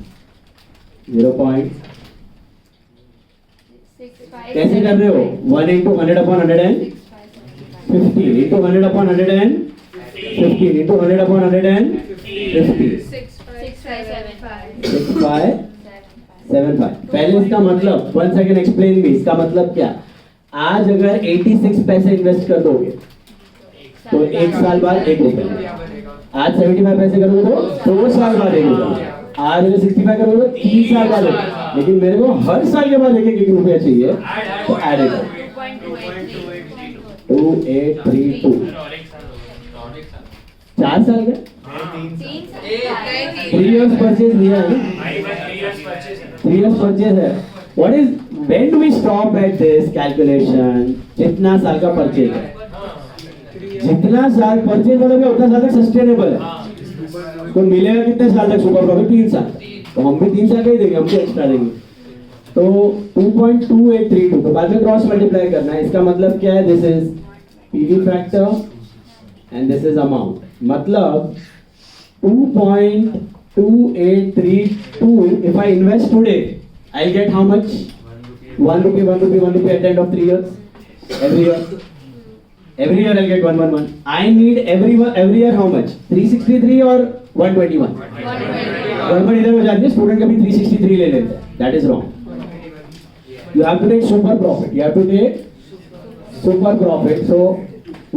कैसे कर रहे हो? 1 into 100 upon 150 into 100 upon 150 into 100 upon 150 6575। पहले इसका मतलब 1 सेकेंड एक्सप्लेन मी, इसका मतलब क्या? आज अगर 86 पैसे इन्वेस्ट कर दोगे तो एक साल बाद 1 रुपए, आज 75 पैसे करोगे तो 2 साल बाद 1 रुपया, आज अगर 65 करोगे तो 3 साल बाद 1, लेकिन मेरे को हर साल के बाद 1 रुपया चाहिए, तो ऐड इट 2832। 4 साल का 3 years परचेज लिया है, 3 years परचेज है। What is, when do we stop at this calculation? जितना साल का परचेज है, जितना साल परचेज मतलब उतना साल तक सस्टेनेबल है। तो मिलेगा कितने साल तक सुपर प्रॉफिट? 3 साल। तो हम भी 3 साल का ही देंगे, हम भी एक्स्ट्रा देंगे। तो 2.2832, तो बाद में क्रॉस मल्टीप्लाई करना है। इसका मतलब क्या है? This is PV factor and this is amount, मतलब 2.2832 if I invest today, I'll get how much? 1 rupee, 1 rupee, 1 rupee at the end of 3 years. Every year I'll get 111. I need every year how much? 363 or 121? गड़बड़ इधर हो जाती है, student कभी 363 ले लेते हैं, that is wrong. You have to take super profit. You have to take super profit. So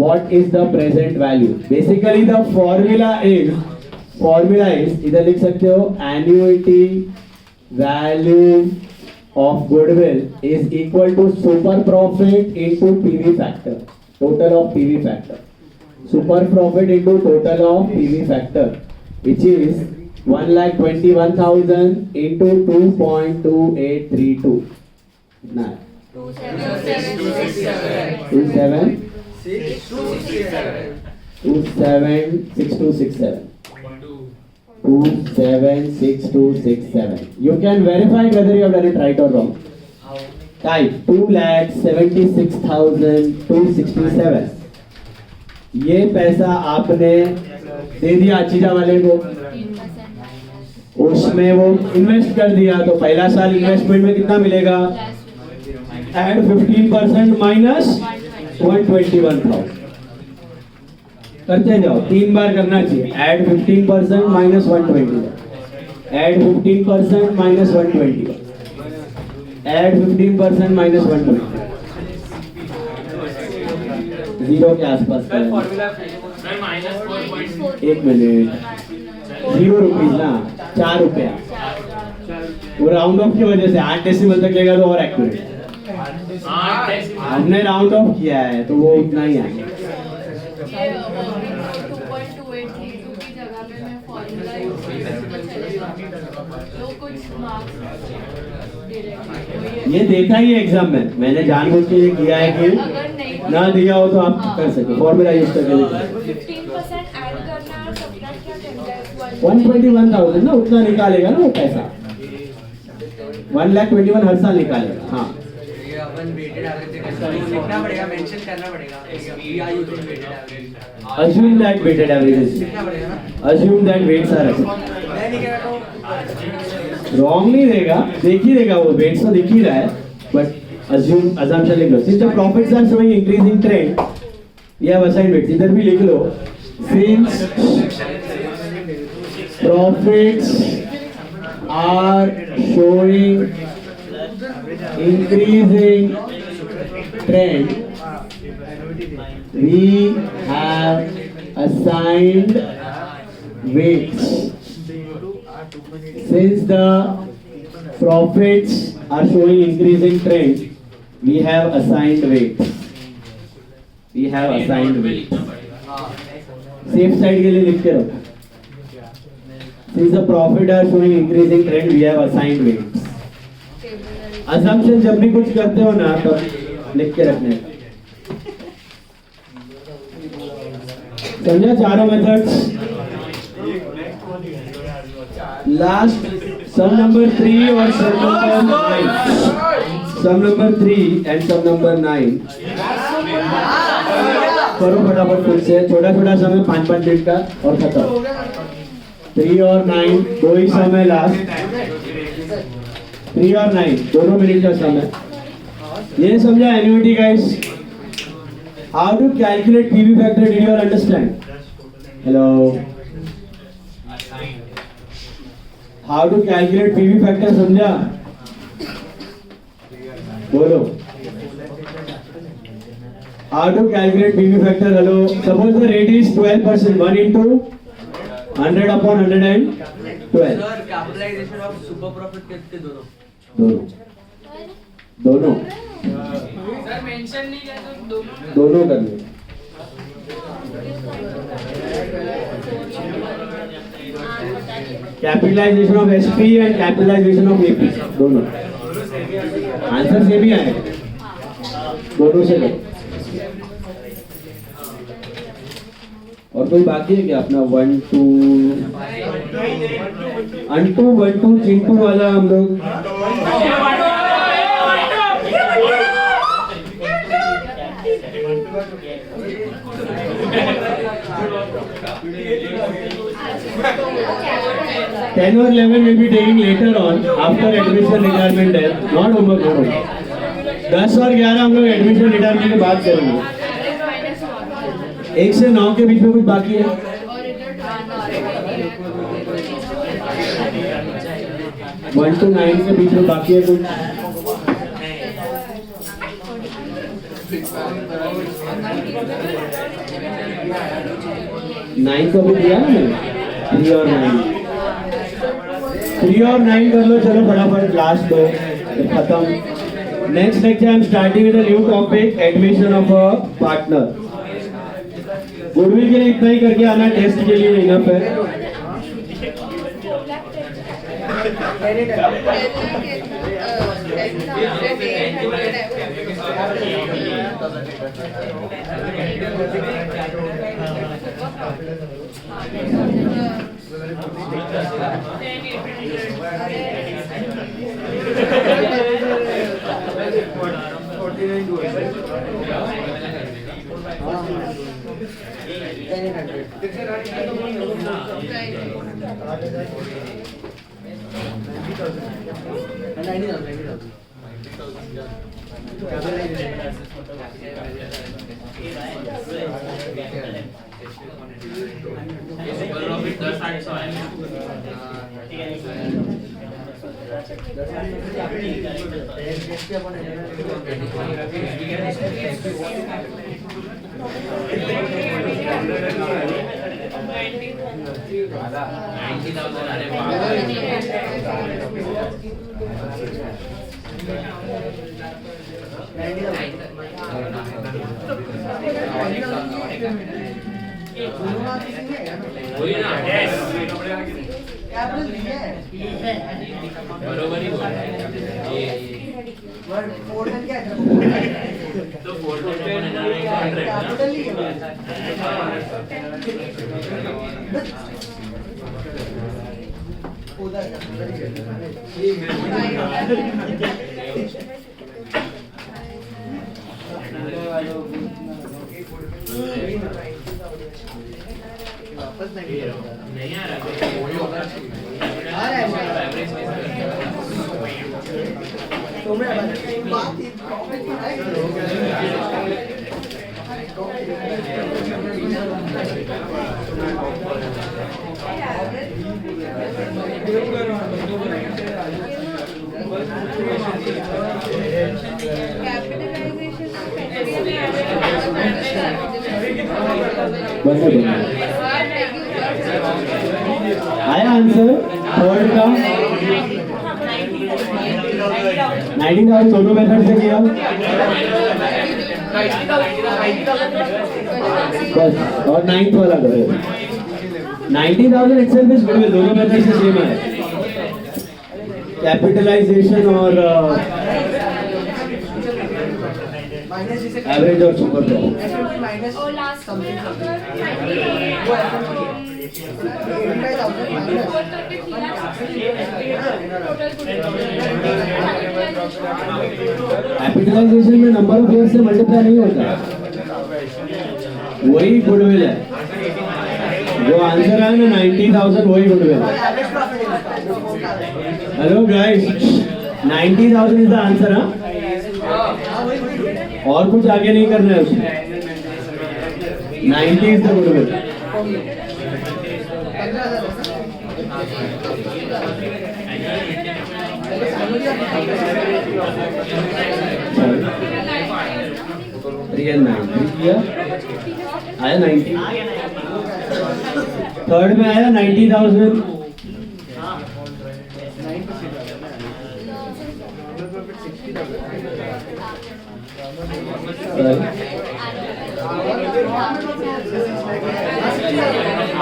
what is the present value? Basically the formula is इधर लिख सकते हो annuity value of goodwill is equal to super profit into PV factor, total of PV factor. Super profit into total of PV factor, which is 1,21,000 into 2.2832. Now 276267. 276267. You can verify whether you have done it right or wrong. Type 2,76,267. ये पैसा आपने दे दिया चीजा वाले को, उसमें वो invest कर दिया, तो पहला साल इन्वेस्टमेंट में कितना मिलेगा? Add 15% minus 121,000। करते जाओ, 3 बार करना चाहिए। Add 15% minus 120, Add 15% minus 120. Add 15% minus 120. Zero के आसपास का है। सर माइनस 4.4 एक मिनट, 0 रुपीज ना, 4 रुपया। वो राउंड ऑफ की वजह से 8 डेसिमल तक लेगा तो और एक्यूरेट। हमने राउंड ऑफ किया है तो वो उतना ही है। ये 2.2832 की जगह पे मैं फॉर्मूला यूज तो चलेगा तो कुछ मार्क्स दे देंगे। ये देखा ही एग्जाम में, मैंने जानबूझ के ये किया है कि अगर नहीं ना दिया हो तो आप कर सके, फॉर्मूला यूज करके देखिए। 15% ऐड करना और सब्ट्रैक्ट क्या करना है 121,000 ना, उतना निकालेगा ना वो पैसा। 1,21,000 हर साल निकालेगा। हाँ, ये अपन वेटेड एवरेज लिखना पड़ेगा, मेंशन करना पड़ेगा। We are using weighted average. assume that weighted averages, लिखना पड़ेगा ना। assume that weights are मैं नहीं कह रहा तो wrong नहीं देगा, देख ही देगा वो, weights तो दिख ही रहा है, but assumption लिख लो। Since the profits are showing increasing trend, we have assigned weights, इधर भी लिख लो। Since profits are showing increasing trend, we have assigned weights. Since the profits are showing increasing trend, we have assigned weights. We have assigned weights. Safe side के लिए लिख के रखो। Since the profit are showing increasing trend, we have assigned weights. Assumption जब भी कुछ करते हो ना तो लिख के रखने का। समझा चारों मेथड्स? लास्ट सम नंबर 3 और sum number 9, sum number 3 and sum number 9 करो फटाफट खुद से, छोटा छोटा समय 5-5 मिनट का और खत्म। 3 और 9 दो ही समय लास्ट। 3 और 9 दोनों मिनट का समय। ये समझा annuity guys? How to calculate PV factor? Did you all understand? Hello. How to calculate PV factor? समझा? बोलो। How to calculate PV factor? Hello. Suppose the rate is 12%. 1 into 100 upon 112. Sir capitalization of super profit कितने दोनों? दोनों sir mention नहीं किया तो दोनों कर लो। Capitalisation of SP and capitalisation of AP दोनों आंसर से भी आए, दोनों से लो। और कोई बाकी है क्या अपना 1 2 अंटू 1 2 चिंटू वाला हम लोग 10 or 11 will be taking later on after admission retirement है, not homework, not homework. 10 और 11 हम लोग एडमिशन रिटायरमेंट के बाद करेंगे। 1 से 9 के बीच में कुछ बाकी है? और इधर 1 to 9 के बीच में बाकी है कुछ? नाइन को भी दिया ना मैंने, 3 और 9 कर लो। चलो फटाफट लास्ट दो खत्म। Next lecture I am starting with a new topic, admission of a partner. Goodwill के लिए इतना ही करके आना, टेस्ट के लिए इनफ है। सुपर प्रॉफिट 10-800 आहे. होईल ना? बरोबर ही बोल. तो फोल्डर पे येणार आहे कॉन्ट्रॅक्ट. नहीं आ रहा. एवरेज आया आंसर थर्ड का 19,000 दोनों मेथड से किया बस और 9th वाला करो 19,000 itself is good दोनों मेथड से सेम है कैपिटलाइजेशन और एवरेज और सुपर प्रॉफिट और लास्ट में अगर कैपिटलाइजेशन में नंबर ऑफ ईयर से मल्टीप्लाई नहीं होता वही गुडविल है जो आंसर है ना 90,000 वही गुडविल है hello guys 90,000 is the answer हाँ और कुछ आगे नहीं करना है उसमें 90 इज द गुडविल रियल 90 किया आया 90 थर्ड में आया 90,000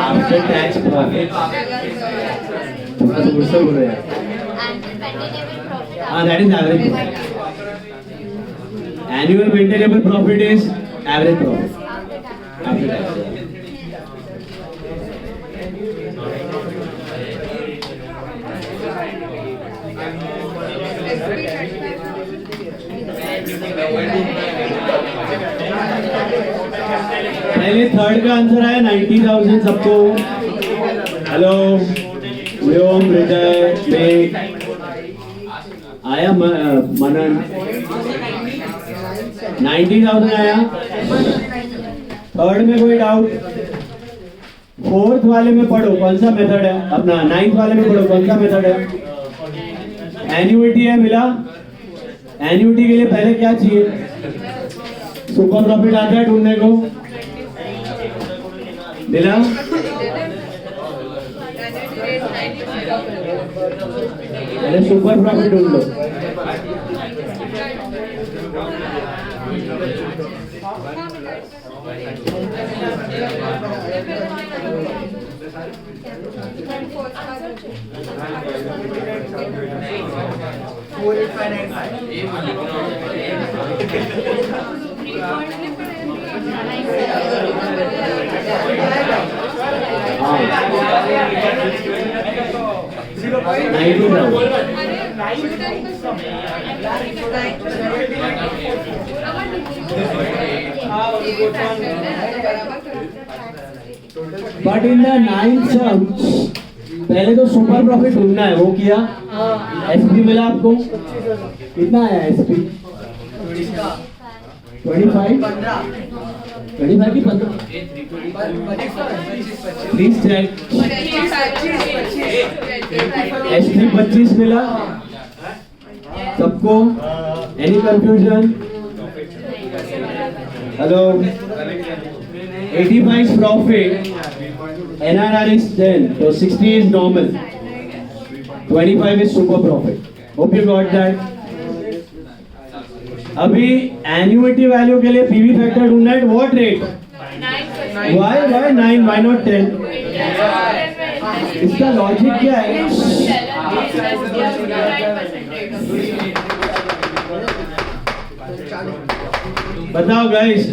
आफ्टर टैक्स प्रॉफिट थोड़ा दूर से बोलो यार हाँ that is average annual maintainable profit is average profit after tax पहले थर्ड का आंसर आया 90,000 सबको हेलो व्योम हृदय मेघ आया मनन 90,000 आया थर्ड में कोई डाउट फोर्थ वाले में पढ़ो कौन सा मेथड है अपना 9th वाले में पढ़ो कौन सा मेथड है एन्युइटी है मिला एन्युइटी के लिए पहले क्या चाहिए सुपर प्रॉफिट आता है ढूंढने को दिला अरे सुपर प्रॉफिट ढूंढ लो बट इन द 9th सम पहले तो सुपर प्रॉफिट ढूंढना है वो किया एसपी मिला आपको कितना आया एसपी 25 25 की 15 प्लीज चेक S3 25 मिला सबको any confusion hello 85 is profit NRR is 10 so 60 is normal 25 is super profit hope you got that अभी एन्युटी वैल्यू के लिए पीवी फैक्टर ढूंढना है what rate why 9 why not 10 इसका लॉजिक क्या है बताओ गाइस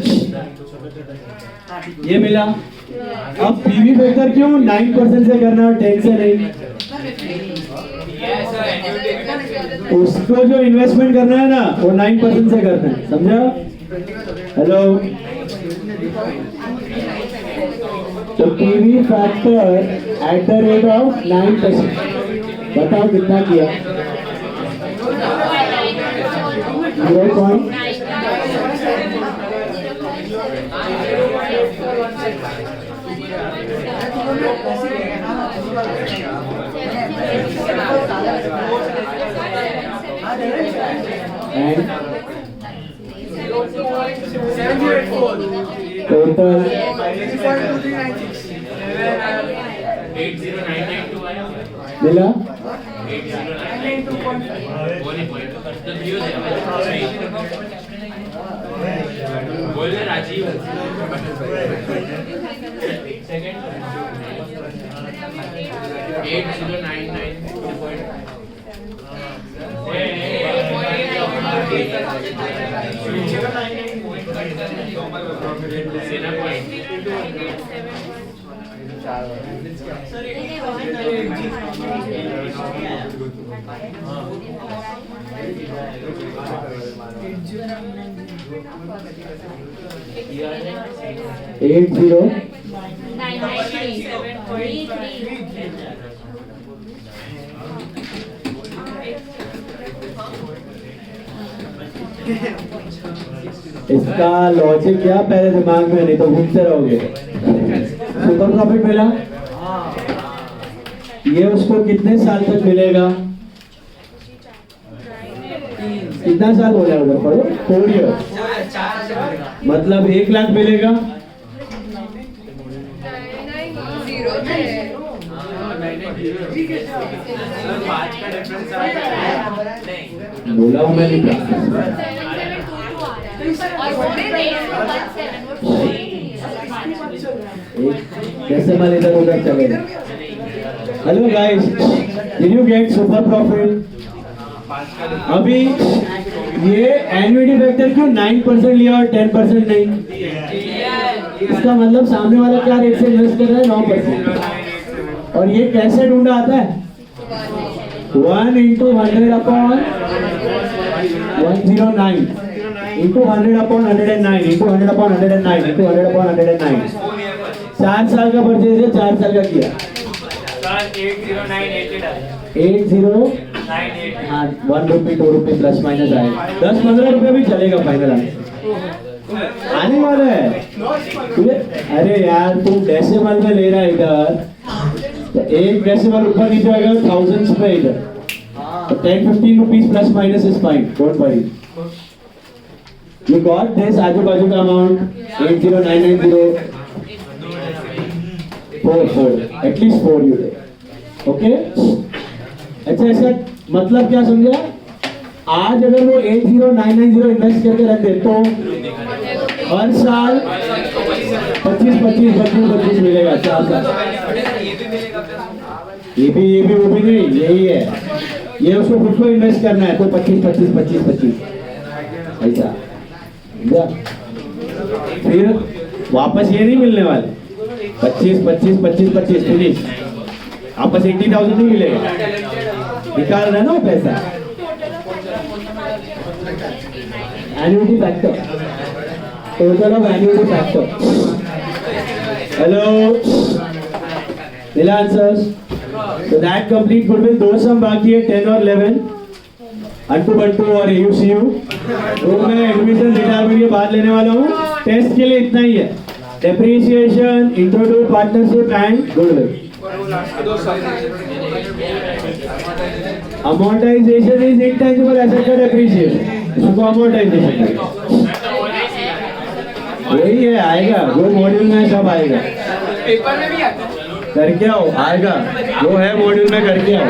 ये मिला अब पीवी फैक्टर क्यों 9% से करना और 10 से नहीं उसको जो इन्वेस्टमेंट करना है ना वो 9% से करना है समझा हेलो तो PV factor at the rate of 9% बताओ कितना किया 0.9 and total 80992 आया मिला 80992 बोल रहे राजीव सेकंड इसका लॉजिक क्या पहले दिमाग में नहीं तो घूमते रहोगे सुपर प्रॉफिट मिला ये उसको कितने साल तक मिलेगा कितना साल बोला उधर पढ़ो 4 ईयर मतलब 1 लाख मिलेगा बोला हूँ मैं नहीं कैसे माल इधर उधर चलेगा hello guys did you get super profit अभी ये एन्युटी फैक्टर क्यों 9% लिया और 10% नहीं इसका मतलब सामने वाला क्या रेट से इन्वेस्ट कर रहा है 9% और ये कैसे ढूंढा आता है 1 into 100 upon 109 into 100 upon 109 into 100 upon 109 into 100 upon 109 4 साल का परचेज है 4 साल का किया 80 हाँ 1 रुपये 2 रुपये प्लस माइनस आएगा 10-15 रुपये भी चलेगा फाइनल आने वाला है तुझे अरे यार तू डेसिमल में ले रहा है इधर तो एक डेसिमल ऊपर नीचे आएगा थाउजेंड्स पे इधर तो 10-15 rupees plus minus is fine don't worry you got this आजू बाजू का amount 80990 4 at least 4 you day okay अच्छा ऐसा मतलब क्या समझा आज अगर वो 80990 इन्वेस्ट करके रख दे तो हर साल 25 मिलेगा 4 साल ये भी वो भी नहीं यही है ये उसको खुद को इन्वेस्ट करना है तो 25 ऐसा फिर वापस ये नहीं मिलने वाले 25 फिनिश वापस 80,000 नहीं मिलेगा निकाल रहा है ना वो पैसा annuity factor total of annuity factor hello मिला आंसर्स तो दैट कंप्लीट गुडविल 2 सम बाकी है 10 और 11 अंटू बंटू और AUCU तो मैं एडमिशन रिटायरमेंट के बाद लेने वाला हूँ. टेस्ट के लिए इतना ही है. Depreciation, intro to partnership and goodwill. Amortization is intangible asset का depreciation. इसको amortization वही है, आएगा जो मॉड्यूल में सब आएगा. पेपर में भी आता है. करके आओ, आएगा जो है मॉड्यूल में करके आओ.